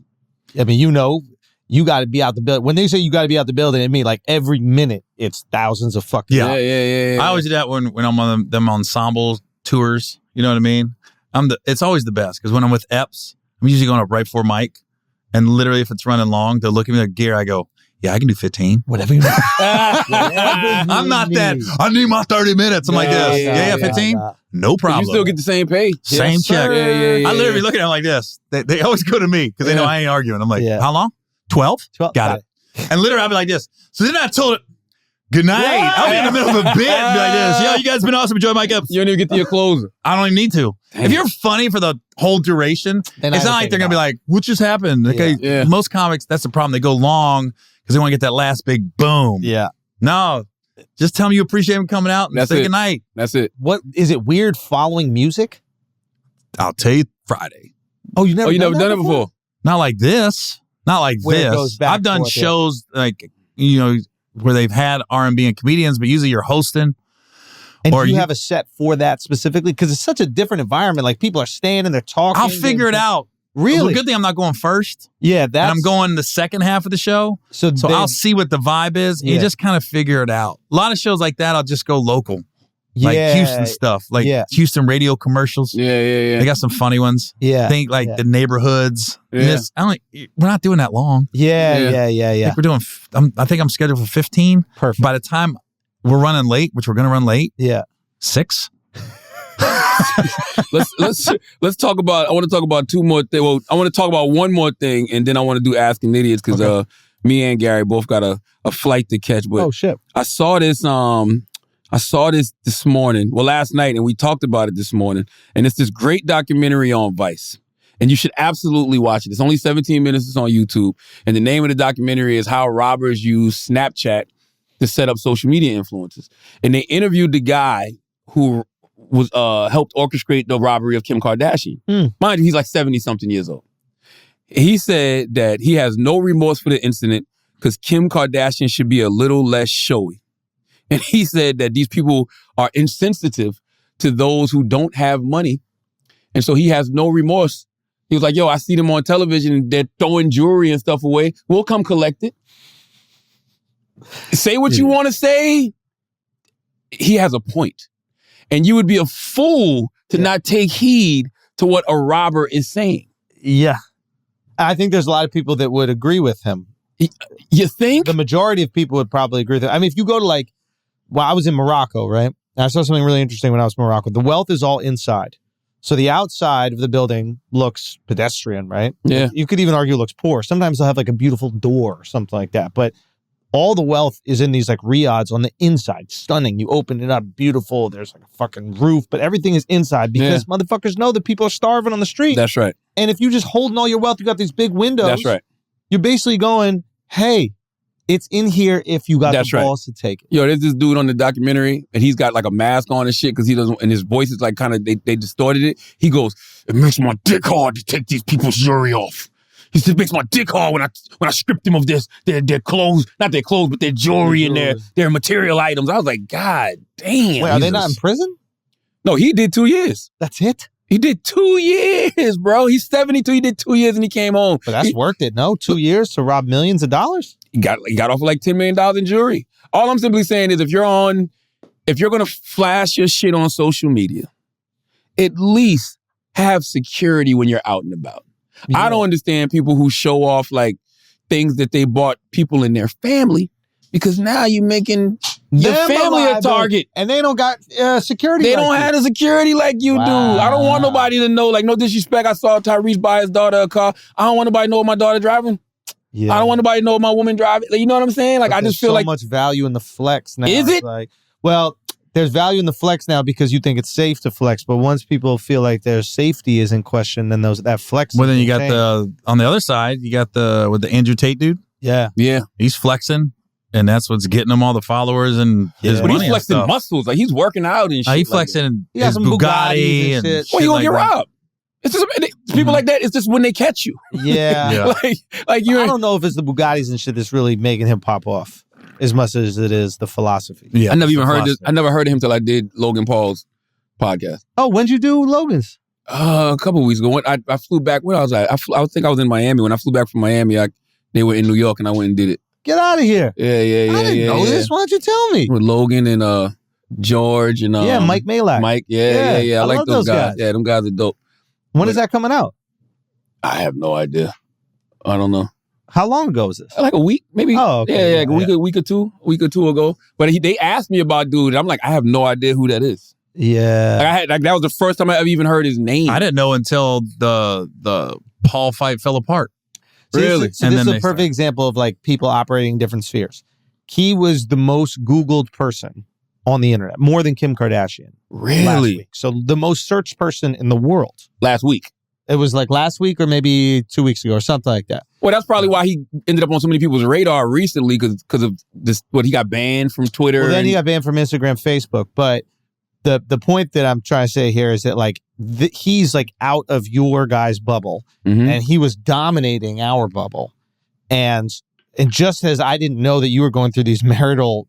I mean, you got to be out the building. When they say you got to be out the building, it means like every minute it's thousands of fucking. Yeah. Yeah. I always do that when I'm on them ensemble tours. You know what I mean? It's always the best because when I'm with Epps, I'm usually going up right before Mike, and literally if it's running long, they'll look at me like, "Gear," I go, "Yeah, I can do 15." Whatever you need. I'm not that. I need my 30 minutes. I'm like this. Yeah, 15. No problem. You still get the same pay. Same Yes, check. sir. Yeah. I literally look at them like this. They always go to me because they know I ain't arguing. I'm like, Yeah. how long? 12? 12. Got it. And literally I'll be like this. So then I told it, good night. I'll be in the middle of a bit and be like this. Yo, you guys been awesome. Enjoy my cups. You don't even get to your closer. I don't even need to. If you're funny for the whole duration, Then I it's don't not like think they're going to be about like, what just happened? Okay, Yeah. most comics, that's the problem. They go long because they want to get that last big boom. Yeah. No, just tell them you appreciate them coming out and That's say it. good night. That's it. What is it weird following music? I'll tell you Friday. Oh, you never. Oh, you never done it before? Not like this. Not like Where it this. goes back I've done forth, yeah. shows like, where they've had R&B and comedians, but usually you're hosting. And Or do you you- have a set for that specifically? Because it's such a different environment. Like people are standing, they're talking. I'll figure it out. Really? Well, good thing I'm not going first. Yeah, that's. And I'm going the second half of the show. So So they- I'll see what the vibe is. And Yeah. you just kind of figure it out. A lot of shows like that, I'll just go local. Like yeah, Houston stuff. Like Yeah. Houston radio commercials. Yeah. They got some funny ones. Yeah. Think like yeah. the neighborhoods. Yeah. This, we're not doing that long. Yeah. I think we're doing, I think I'm scheduled for 15. Perfect. By the time we're running late, which we're going to run late, Yeah. 6. Let's talk about. I want to talk about 2 more things. Well, I want to talk about 1 more thing, and then I want to do Asking Idiots because me and Gary both got a flight to catch. But Oh shit. I saw this. I saw this morning. Well, last night, and we talked about it this morning. And it's this great documentary on Vice, and you should absolutely watch it. It's only 17 minutes. It's on YouTube, and the name of the documentary is How Robbers Use Snapchat to Set Up Social Media Influencers. And they interviewed the guy who was helped orchestrate the robbery of Kim Kardashian. Mind you, he's like 70-something years old. He said that he has no remorse for the incident because Kim Kardashian should be a little less showy. And he said that these people are insensitive to those who don't have money. And so he has no remorse. He was like, yo, I see them on television and they're throwing jewelry and stuff away. We'll come collect it. Say what you want to say. He has a point. And you would be a fool to not take heed to what a robber is saying. Yeah. I think there's a lot of people that would agree with him. You think? The majority of people would probably agree with him. I mean, if you go to I was in Morocco, right? And I saw something really interesting when I was in Morocco. The wealth is all inside. So the outside of the building looks pedestrian, right? Yeah. You could even argue it looks poor. Sometimes they'll have like a beautiful door or something like that. But all the wealth is in these like riads on the inside. Stunning. You open it up, beautiful. There's like a fucking roof, but everything is inside because motherfuckers know that people are starving on the street. That's right. And if you just holding all your wealth, you got these big windows. That's right. You're basically going, hey, it's in here if you got the balls to take it. Yo, there's this dude on the documentary, and he's got like a mask on and shit because he doesn't, and his voice is like kind of, they distorted it. He goes, it makes my dick hard to take these people's jewelry off. He said, it makes my dick hard when I strip them of their clothes, not their clothes, but their jewelry and their material items. I was like, God damn. Wait, are they not in prison? No, he did 2 years. That's it? He did 2 years, bro. He's 72. He did 2 years and he came home. But that's worth it, no? 2 years to rob millions of dollars? He got off like $10 million in jewelry. All I'm simply saying is if you're going to flash your shit on social media, at least have security when you're out and about. Yeah. I don't understand people who show off like things that they bought people in their family because now you're making your family a target. And they don't got security. They don't have the security like you do. I don't want nobody to know, like, no disrespect. I saw Tyrese buy his daughter a car. I don't want nobody to know what my daughter driving. Yeah. I don't want nobody to know what my woman driving. Like, you know what I'm saying? Like, I just feel like so much value in the flex now. Is it? Like, well, there's value in the flex now because you think it's safe to flex. But once people feel like their safety is in question, then that flex. Well, then you got on the other side, you got with the Andrew Tate dude. Yeah. Yeah. He's flexing. And that's what's getting him all the followers and his money. But he's flexing muscles. Like, he's working out and shit. He's flexing he his Bugatti and shit. Well, he gonna get robbed. It's just people like that. It's just when they catch you. Yeah. like you. I don't know if it's the Bugattis and shit that's really making him pop off as much as it is the philosophy. Yeah. I never even heard this. I never heard of him till I did Logan Paul's podcast. Oh, when'd you do Logan's? A couple of weeks ago. I flew back. Where I was at? I think I was in Miami. When I flew back from Miami, they were in New York and I went and did it. Get out of here. Yeah. I didn't know this. Why don't you tell me? With Logan and George and Mike Malak. Mike, yeah. I like those guys. Yeah, them guys are dope. When is that coming out? I have no idea. I don't know. How long ago was this? Like a week, maybe. Oh, okay. Yeah, a week or two ago. But they asked me about dude. And I'm like, I have no idea who that is. Yeah. That was the first time I ever even heard his name. I didn't know until the Paul fight fell apart. Really? So this is a perfect example of like people operating in different spheres. He was the most Googled person on the internet, more than Kim Kardashian. Really? Last week. So the most searched person in the world. Last week. It was like last week or maybe 2 weeks ago or something like that. Well, that's probably why he ended up on so many people's radar recently because of this. He got banned from Twitter. Well, then he got banned from Instagram, Facebook. But the point that I'm trying to say here is that like he's like out of your guys' bubble, and he was dominating our bubble, and just as I didn't know that you were going through this marital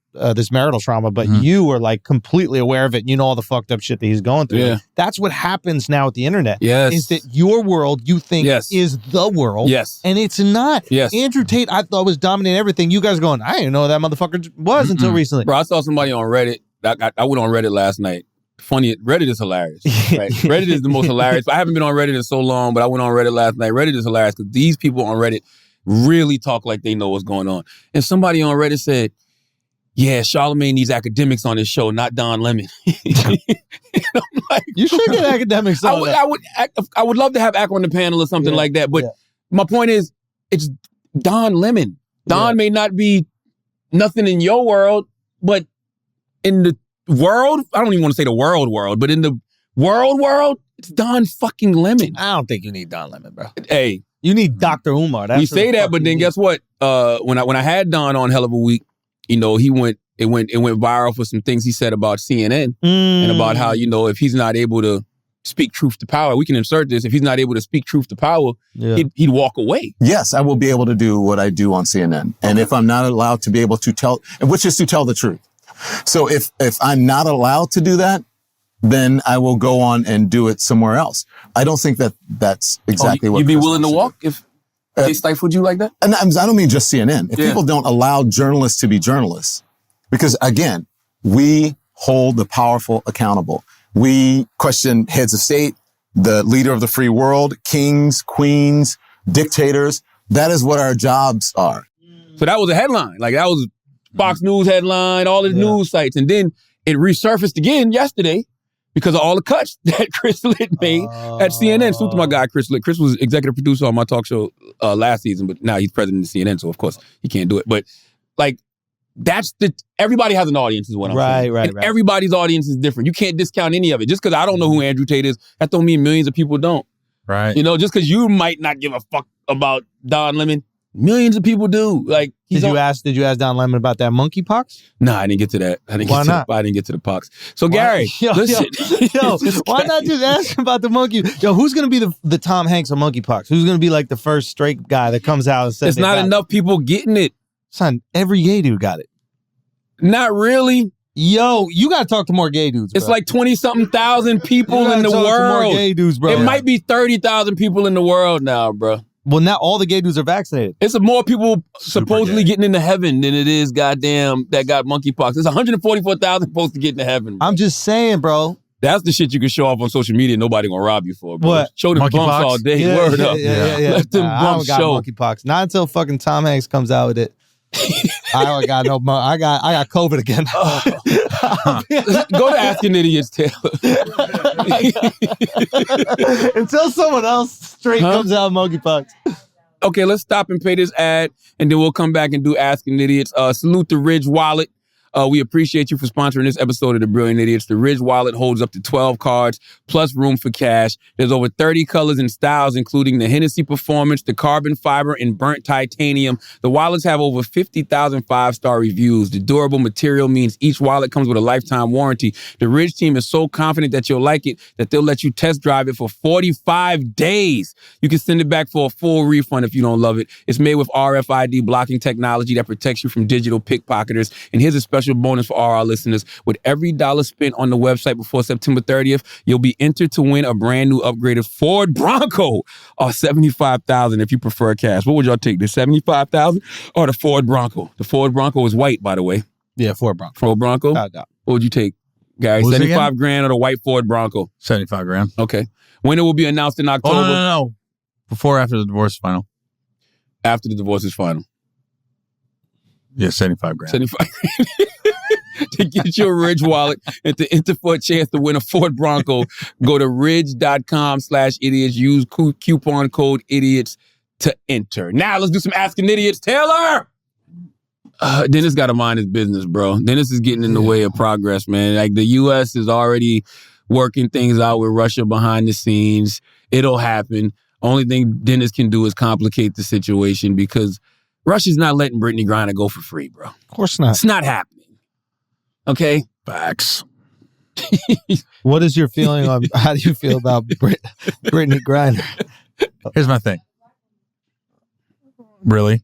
trauma, but you were like completely aware of it. And you know all the fucked up shit that he's going through. Yeah. That's what happens now with the internet. Yes. Is that your world you think is the world. Yes. And it's not. Yes. Andrew Tate, I thought was dominating everything. You guys going, I didn't know who that motherfucker was until recently. Bro, I saw somebody on Reddit. I went on Reddit last night. Funny, Reddit is hilarious. Right? Reddit is the most hilarious. I haven't been on Reddit in so long, but I went on Reddit last night. Reddit is hilarious because these people on Reddit really talk like they know what's going on. And somebody on Reddit said, yeah, Charlamagne needs academics on his show, not Don Lemon. I'm like, you should get academics on I would love to have Ak on the panel or something like that. But my point is, it's Don Lemon. Don may not be nothing in your world, but in the world, I don't even want to say the world, but in the world, it's Don fucking Lemon. I don't think you need Don Lemon, bro. Hey. You need Dr. Umar. We say that, but then guess what? When I had Don on Hell of a Week, you know, it went viral for some things he said about CNN and about how, you know, if he's not able to speak truth to power, we can insert this. If he's not able to speak truth to power, he'd walk away. Yes, I will be able to do what I do on CNN. And if I'm not allowed to be able to tell, which is to tell the truth. So if I'm not allowed to do that, then I will go on and do it somewhere else. I don't think that's exactly what you'd be willing to walk if they stifled you like that? And I don't mean just CNN. If people don't allow journalists to be journalists, because again, we hold the powerful accountable. We question heads of state, the leader of the free world, kings, queens, dictators. That is what our jobs are. So that was a headline. Like that was Fox News headline, all the news sites. And then it resurfaced again yesterday because of all the cuts that Chris Litt made at CNN. Salute to my guy, Chris Litt. Chris was executive producer on my talk show last season, but now he's president of CNN, so of course he can't do it. But like, everybody has an audience is what I'm saying. Right. Everybody's audience is different. You can't discount any of it. Just because I don't know who Andrew Tate is, that don't mean millions of people don't. Right. You know, just because you might not give a fuck about Don Lemon, millions of people do. Like, Did you ask Don Lemon about that monkeypox? Nah, I didn't get to that. I didn't get to the pox. So Gary, listen. Why not just ask about the monkey? Yo, who's gonna be the Tom Hanks of monkeypox? Who's gonna be like the first straight guy that comes out and says it's not enough people getting it? Son, every gay dude got it. Not really. Yo, you gotta talk to more gay dudes, bro. It's like 20-something thousand people in the talk to world. more gay dudes, bro. It might be 30,000 people in the world now, bro. Well, now all the gay dudes are vaccinated. It's more people supposedly getting into heaven than it is goddamn that got monkeypox. There's 144,000 supposed to get into heaven, bro. I'm just saying, bro. That's the shit you can show off on social media. Nobody gonna rob you for, bro. What? Show them bumps all day. Yeah, Word up. Yeah. Let them I bumps don't got show. monkeypox. Not until fucking Tom Hanks comes out with it. I don't got no. I got COVID again. Go to Asking Idiots, Taylor. Until someone else straight comes out with monkeypox. Okay, let's stop and pay this ad, and then we'll come back and do Asking Idiots. Salute the Ridge Wallet. We appreciate you for sponsoring this episode of The Brilliant Idiots. The Ridge Wallet holds up to 12 cards, plus room for cash. There's over 30 colors and styles, including the Hennessy Performance, the carbon fiber, and burnt titanium. The wallets have over 50,000 five-star reviews. The durable material means each wallet comes with a lifetime warranty. The Ridge team is so confident that you'll like it that they'll let you test drive it for 45 days. You can send it back for a full refund if you don't love it. It's made with RFID blocking technology that protects you from digital pickpocketers. And here's a special bonus for all our listeners. With every dollar spent on the website before September 30th, you'll be entered to win a brand new upgraded Ford Bronco or $75,000 if you prefer cash. What would y'all take, the $75,000 or the Ford Bronco? The Ford Bronco is white, by the way. Yeah, Ford Bronco. Ford Bronco? No. What would you take, Gary? 75 grand or the white Ford Bronco? 75 grand. Okay. When it will be announced in October? Oh, no. Before or after the divorce is final? After the divorce is final. Yeah, 75 grand. 75 grand. To get your Ridge wallet and to enter for a chance to win a Ford Bronco, go to ridge.com/idiots. Use coupon code idiots to enter. Now let's do some Asking Idiots. Taylor! Dennis got to mind his business, bro. Dennis is getting in the way of progress, man. Like, the U.S. is already working things out with Russia behind the scenes. It'll happen. Only thing Dennis can do is complicate the situation because Russia's not letting Brittany Griner go for free, bro. Of course not. It's not happening. Okay? Facts. What is your feeling on, how do you feel about Brittany Griner? Here's my thing. Really?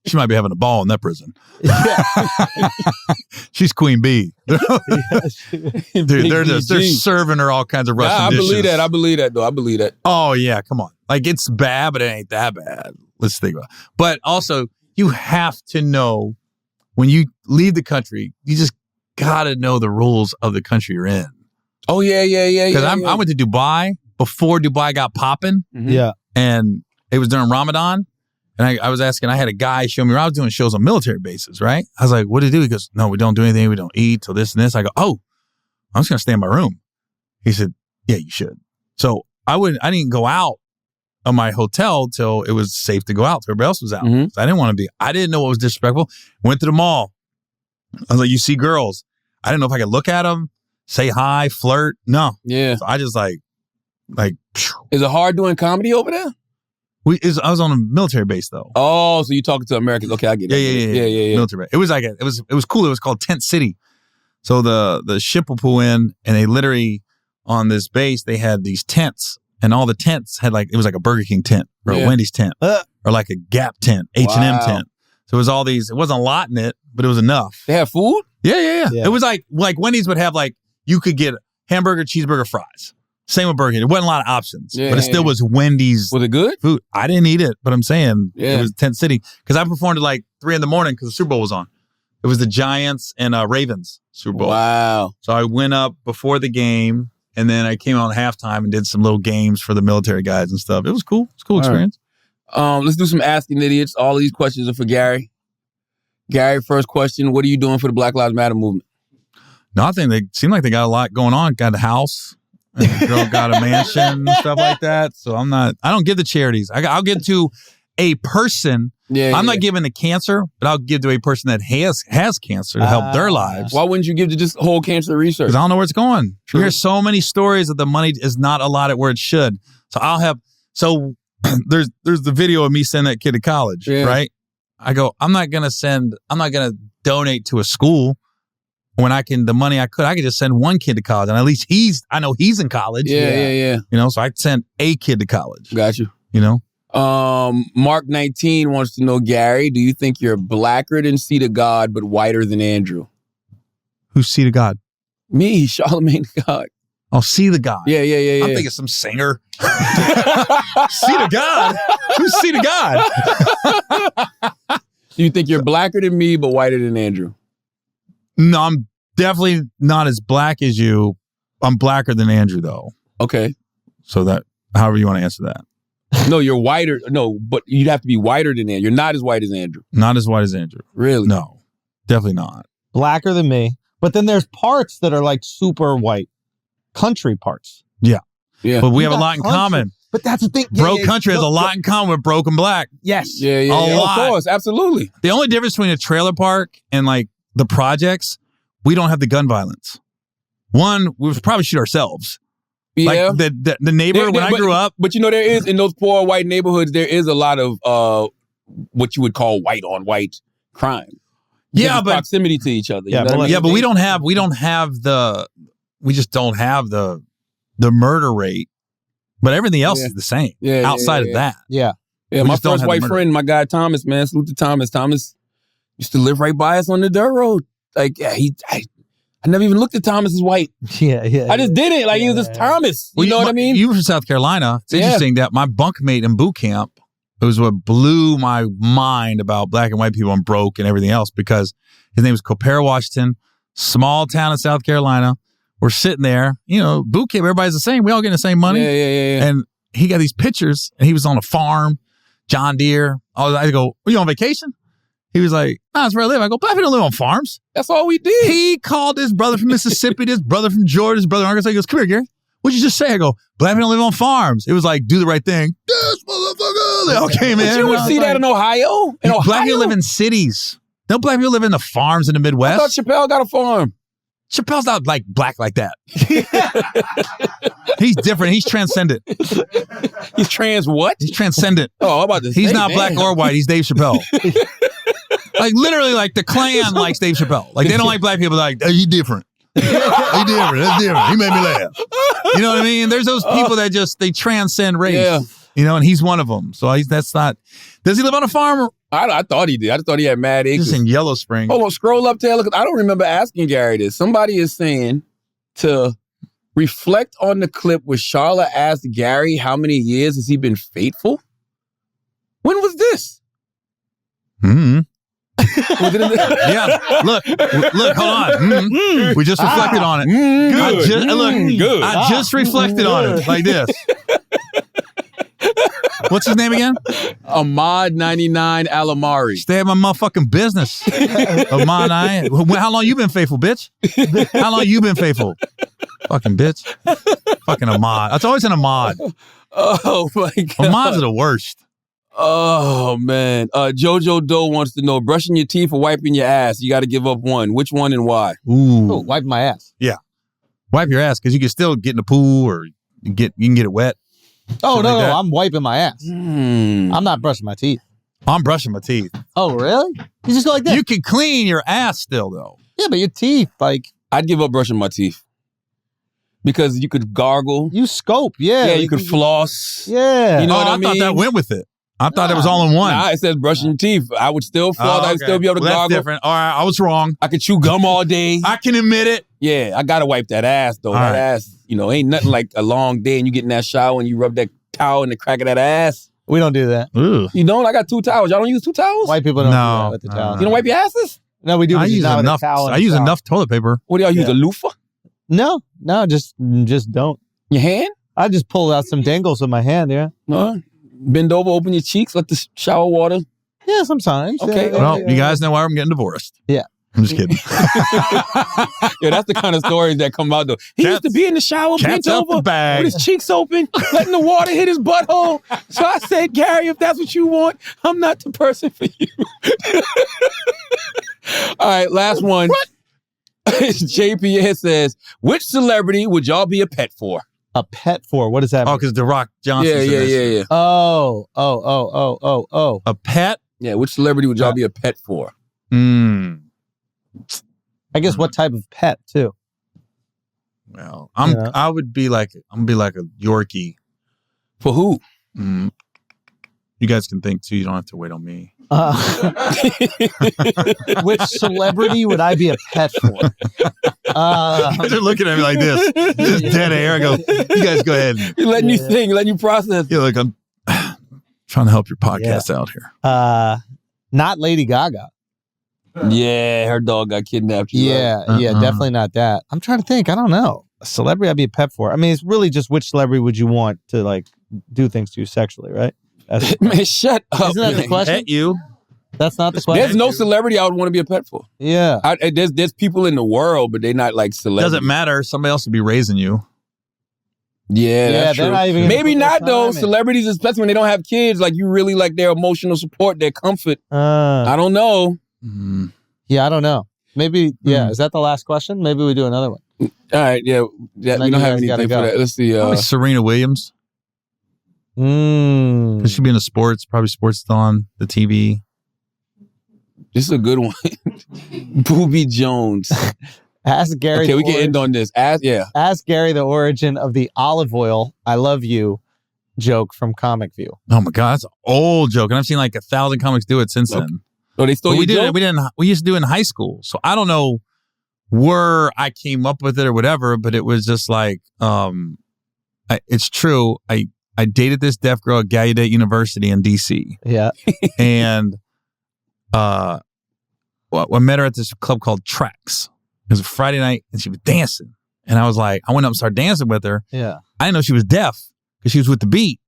She might be having a ball in that prison. Yeah. She's Queen Bee. Dude, they're serving her all kinds of Russian dishes. I believe that, though. I believe that. Oh, yeah, come on. Like, it's bad, but it ain't that bad. Let's think about it. But also, you have to know when you leave the country, you just got to know the rules of the country you're in. Oh, yeah. Because I went to Dubai before Dubai got popping. Mm-hmm. Yeah. And it was during Ramadan. And I was asking, I had a guy show me, I was doing shows on military bases, right? I was like, what do you do? He goes, no, we don't do anything. We don't eat till this and this. I go, oh, I'm just going to stay in my room. He said, yeah, you should. So I didn't go out of my hotel till it was safe to go out. Till everybody else was out. Mm-hmm. So I didn't know what was disrespectful. Went to the mall. I was like, you see girls. I didn't know if I could look at them, say hi, flirt. No. Yeah. So I just like, is it hard doing comedy over there? I was on a military base though. Oh, so you talking to Americans? Okay, I get it. Yeah. Military base. It was like it was cool. It was called Tent City. So the ship will pull in, and they literally on this base they had these tents, and all the tents had it was like a Burger King tent or a Wendy's tent or like a Gap tent, H&M tent. So it was all these. It wasn't a lot in it, but it was enough. They have food? Yeah. It was like Wendy's would have you could get hamburger, cheeseburger, fries. Same with Burger King. There wasn't a lot of options, but it still was Wendy's. Was it good? Food. I didn't eat it, but I'm saying it was Tent City because I performed at 3 a.m. because the Super Bowl was on. It was the Giants and Ravens Super Bowl. Wow. So I went up before the game, and then I came out at halftime and did some little games for the military guys and stuff. It was cool. It's a cool experience. Right. Let's do some Asking Idiots. All of these questions are for Gary. Gary, first question: what are you doing for the Black Lives Matter movement? No, I think they seem like they got a lot going on. Got a house, and the girl got a mansion and stuff like that. So I don't give to charities. I'll give to a person. Yeah, I'm not giving to cancer, but I'll give to a person that has cancer to help their lives. Why wouldn't you give to just whole cancer research? Because I don't know where it's going. True. You hear so many stories that the money is not allotted where it should. So there's the video of me sending that kid to college, right? I go, I'm not gonna donate to a school when the money I could just send one kid to college, and at least I know he's in college. Yeah. You know, so I sent a kid to college. Got you. You know. Mark 19 wants to know, Gary, do you think you're blacker than Seed of God but whiter than Andrew? Who's Seed of God? Me, Charlemagne God. Oh, Seed of God. Yeah. I'm thinking some singer. Seed of God? Who's Seed of God? Do you think you're blacker than me but whiter than Andrew? No, I'm definitely not as black as you. I'm blacker than Andrew, though. Okay. So that, however you want to answer that. No, you're whiter. No, but you'd have to be whiter than Andrew. You're not as white as Andrew. Not as white as Andrew. Really? No, definitely not. Blacker than me. But then there's parts that are like super white. Country parts. Yeah. Yeah. But we have a lot in common. But that's the thing. Broke country has a lot in common with broke and black. Yes. Yeah. A lot. Of course. Absolutely. The only difference between a trailer park and like the projects, we don't have the gun violence. One, we would probably shoot ourselves. Yeah. Like the neighbor when I grew up. But you know, there is, in those poor white neighborhoods, there is a lot of what you would call white on white crime. Yeah, but proximity to each other. Yeah, you know what I mean? but we just don't have the murder rate. But everything else is the same. Outside of that. Yeah. Yeah, We my just don't first have white the murder. friend, my guy Thomas, man, salute to Thomas. Thomas used to live right by us on the dirt road. Like, I never even looked at Thomas as white. Yeah. I just didn't. Like, he was just Thomas. You know what I mean? You were from South Carolina. It's interesting that my bunkmate in boot camp, it was what blew my mind about black and white people and broke and everything else, because his name was Copera Washington, small town in South Carolina. We're sitting there, boot camp, everybody's the same. We all getting the same money. Yeah. And he got these pictures, and he was on a farm, John Deere. I go, are you on vacation? He was like, nah, that's where I live. I go, black people don't live on farms. That's all we did. He called his brother from Mississippi, this brother from Georgia, his brother from Arkansas. He goes, come here, Gary. What'd you just say? I go, black people don't live on farms. It was like, do the right thing. This motherfucker. They all came in. But you would see that in Ohio? Black people live in cities. Don't black people live in the farms in the I Midwest? thought Chappelle got a farm. Chappelle's not like black like that. He's different. He's transcendent. He's trans what? He's transcendent. Oh, I'm about to say, He's not man. black or white. He's Dave Chappelle. Like literally, like the Klan likes Dave Chappelle. Like they don't like black people. Like he different. He different. That's different. He made me laugh. You know what I mean? There's those people that they transcend race. Yeah. And he's one of them. So that's not. Does he live on a farm? I thought he did. I just thought he had mad acres. Just in Yellow Spring. Hold on, scroll up, Taylor, because I don't remember asking Gary this. Somebody is saying to reflect on the clip where Charlotte asked Gary how many years has he been faithful? When was this? Mm-hmm. Was it in the- Yeah. Look, hold on. Mm-hmm. We just reflected on it. Good. I just reflected on it like this. What's his name again? Ahmad 99 Alamari. Stay at my motherfucking business. Ahmad, how long you been faithful, bitch? How long you been faithful? Fucking bitch. Fucking Ahmad. It's always an Ahmad. Oh my God. Ahmads are the worst. Oh man. Jojo Doe wants to know, brushing your teeth or wiping your ass? You got to give up one. Which one and why? Ooh. Oh, wipe my ass. Yeah. Wipe your ass because you can still get in the pool or you can get it wet. Oh, no, like that. I'm wiping my ass. I'm not brushing my teeth. I'm brushing my teeth. Oh, really? You just go like this? You can clean your ass still, though. Yeah, but your teeth, like... I'd give up brushing my teeth. Because you could gargle. You scope, yeah. Yeah, you could floss. Yeah. You know what I I mean? thought that went with it. I thought it was all in one. Nah, it says brushing your teeth. I would still floss. I would still be able to That's gargle. different. All right, I was wrong. I could chew gum all day. I can admit it. Yeah, I got to wipe that ass, though. All That right. ass, ain't nothing like a long day and you get in that shower and you rub that towel in the crack of that ass. We don't do that. Ooh. You don't? I got 2 towels. Y'all don't use 2 towels? White people don't do No. that with the towels. You don't wipe your asses? No, we do. I but just use not with a enough. towel and I a use towel. enough toilet paper. What do y'all use, a loofah? No, just don't. Your hand? I just pull out some dangles with my hand, yeah. No. Bend over, open your cheeks, let the shower water. Yeah, sometimes. Okay. Yeah, Well, yeah, you guys know why I'm getting divorced. Yeah. I'm just kidding. Yeah, that's the kind of stories that come out though. He used to be in the shower, bent out the over, bag. with his cheeks open, letting the water hit his butthole. So I said, Gary, if that's what you want, I'm not the person for you. All right, last one. What? JPS says, which celebrity would y'all be a pet for? A pet for? What does that mean? Oh, because The Rock Johnson's in this. Yeah. Oh. A pet? Yeah, which celebrity would y'all be a pet for? I guess what type of pet too? Well, I would be like a Yorkie. For who? You guys can think too. You don't have to wait on me. Which celebrity would I be a pet for? They're looking at me like this. Just dead air. I go, you guys go ahead. He's letting you think, letting you process. Yeah, like I'm trying to help your podcast out here. Not Lady Gaga. Yeah, her dog got kidnapped. Yeah, definitely not that. I'm trying to think. I don't know. A celebrity I'd be a pet for. I mean, it's really just which celebrity would you want to like do things to you sexually, right? Man, shut up. Isn't that the question? Pet you? That's not the question. There's no celebrity I would want to be a pet for. Yeah. There's people in the world, but they're not like celebrities. Doesn't matter. Somebody else would be raising you. Yeah, that's they're true. not even Maybe not though. in. Celebrities, especially when they don't have kids, like you really like their emotional support, their comfort. I don't know. Yeah, I don't know. Maybe. Yeah. Is that the last question? Maybe we do another one. All right. Yeah. We don't have anything for that. Let's see. Probably Serena Williams. Because she'd be in the sports. Probably sports on the TV. This is a good one. Booby Jones. Ask Gary. Okay, we can end on this. Ask Gary the origin of the olive oil "I love you" joke from Comic View. Oh my God, that's an old joke, and I've seen like 1,000 comics do it since then. Oh, they still we did. We used to do it in high school, so I don't know where I came up with it or whatever, but it was just like, it's true. I dated this deaf girl at Gallaudet University in DC. Yeah, and I met her at this club called Trax. It was a Friday night, and she was dancing, and I was like, I went up and started dancing with her. Yeah, I didn't know she was deaf because she was with the beat.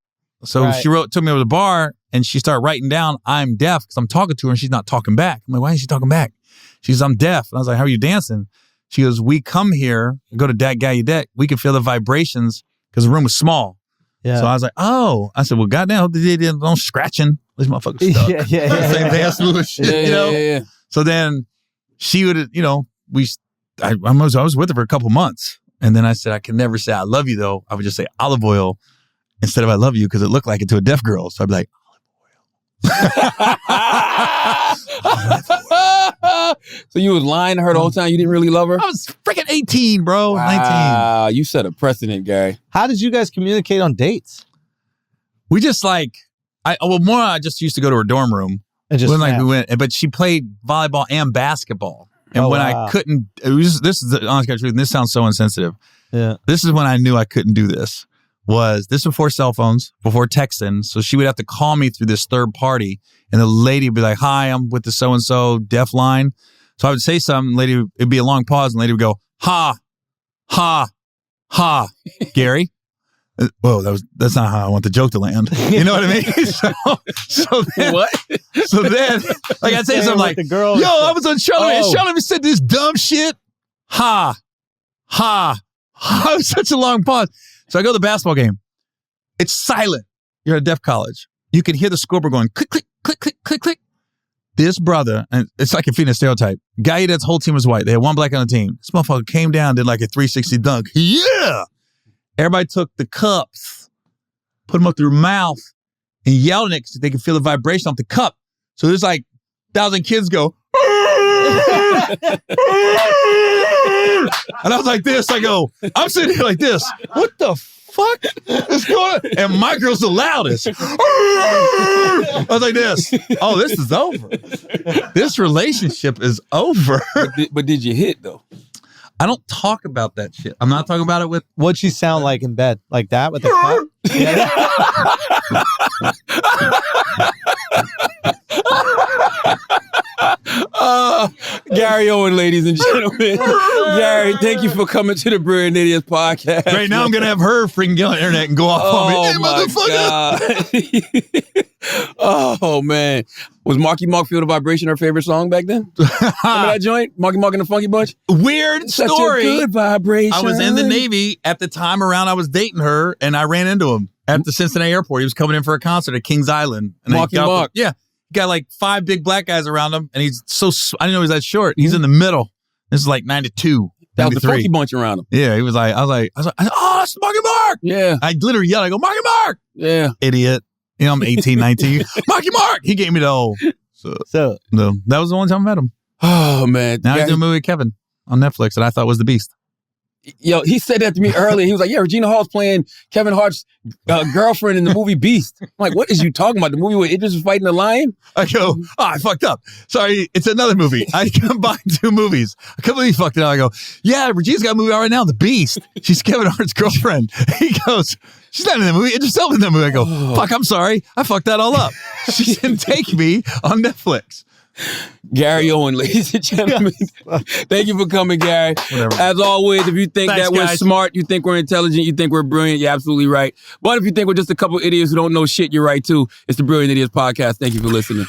So she took me over to the bar, and she started writing down, "I'm deaf," because I'm talking to her, and she's not talking back. I'm like, why isn't she talking back? She says, "I'm deaf." And I was like, how are you dancing? She goes, "We come here, go to Gallaudet, we can feel the vibrations because the room was small." Yeah. So I was like, oh. I said, well, goddamn, hope they did no scratching. These motherfuckers stuck. Same dance move shit, you know? Yeah. So then she would, I was with her for a couple months. And then I said, I can never say I love you, though. I would just say olive oil instead of I love you because it looked like it to a deaf girl. So I'd be like, olive oil. So you was lying to her the whole time? You didn't really love her? I was freaking 18, bro. Wow, 19. You set a precedent, Gary. How did you guys communicate on dates? We just I just used to go to her dorm room. And just we went, but she played volleyball and basketball. And I couldn't, this is the honest truth, and this sounds so insensitive. Yeah. This is when I knew I couldn't do this. This before cell phones, before texting. So she would have to call me through this third party, and the lady would be like, "Hi, I'm with the so-and-so deaf line." So I would say something, lady, it'd be a long pause, and the lady would go, "Ha, ha, ha, Gary." Whoa, that's not how I want the joke to land. You know what I mean? So then, what? So then, like I'd say something like, the girl "Yo, I was on Charlotte, and Charlotte said this dumb shit." Ha, ha, ha. It was such a long pause. So I go to the basketball game. It's silent. You're at a deaf college. You can hear the scoreboard going click, click, click, click, click, click. This brother, and it's like a Phoenix stereotype. Gallaudet's whole team was white. They had one black on the team. This motherfucker came down, did like a 360 dunk. Yeah! Everybody took the cups, put them up through their mouth, and yelled in it because they could feel the vibration off the cup. So there's like 1,000 kids go, and I was like this. I go, I'm sitting here like this. What the fuck is going on? And my girl's the loudest. I was like this. Oh, this is over. This relationship is over. But did you hit though? I don't talk about that shit. I'm not talking about it with. What'd she sound like in bed? Like that with the cup? Gary Owen, ladies and gentlemen. Gary, thank you for coming to the Brilliant Idiots podcast. Right now, I'm gonna have her freaking get on the internet and go off on me. Hey, my motherfucker! God. Oh man, was Marky Mark "Feel the Vibration" her favorite song back then? Remember that joint, Marky Mark and the Funky Bunch? Weird Such story. a good vibration. I was in the Navy at the time around I was dating her, and I ran into him at the Cincinnati airport. He was coming in for a concert at Kings Island. And Marky Mark. Yeah. He got like 5 big black guys around him, and he's I didn't know he was that short. He's in the middle. This is like 92. That was the 93. Funky Bunch around him. Yeah, he was like, I was like, oh, that's Marky Mark. Yeah. I literally yelled, I go, Marky Mark. Yeah. Idiot. You know, I'm 18, 19. Marky Mark. He gave me the whole. So no, that was the one time I met him. Oh man. Now he's doing a movie with Kevin on Netflix that I thought was the beast. Yo, he said that to me earlier. He was like, yeah, Regina Hall's playing Kevin Hart's girlfriend in the movie Beast. I'm like, what is you talking about? The movie where Idris was fighting the lion? I go, I fucked up. Sorry, it's another movie. I combined 2 movies. I can't believe you fucked it up. I go, yeah, Regina's got a movie out right now, The Beast. She's Kevin Hart's girlfriend. He goes, she's not in the movie. Idris Elba's in the movie. I go, fuck, I'm sorry. I fucked that all up. She didn't take me on Netflix. Gary Owen, ladies and gentlemen. Thank you for coming, Gary. Whatever. As always, if you think Thanks, that we're guys. smart, you think we're intelligent, you think we're brilliant, you're absolutely right. But if you think we're just a couple idiots who don't know shit, you're right too. It's the Brilliant Idiots Podcast. Thank you for listening.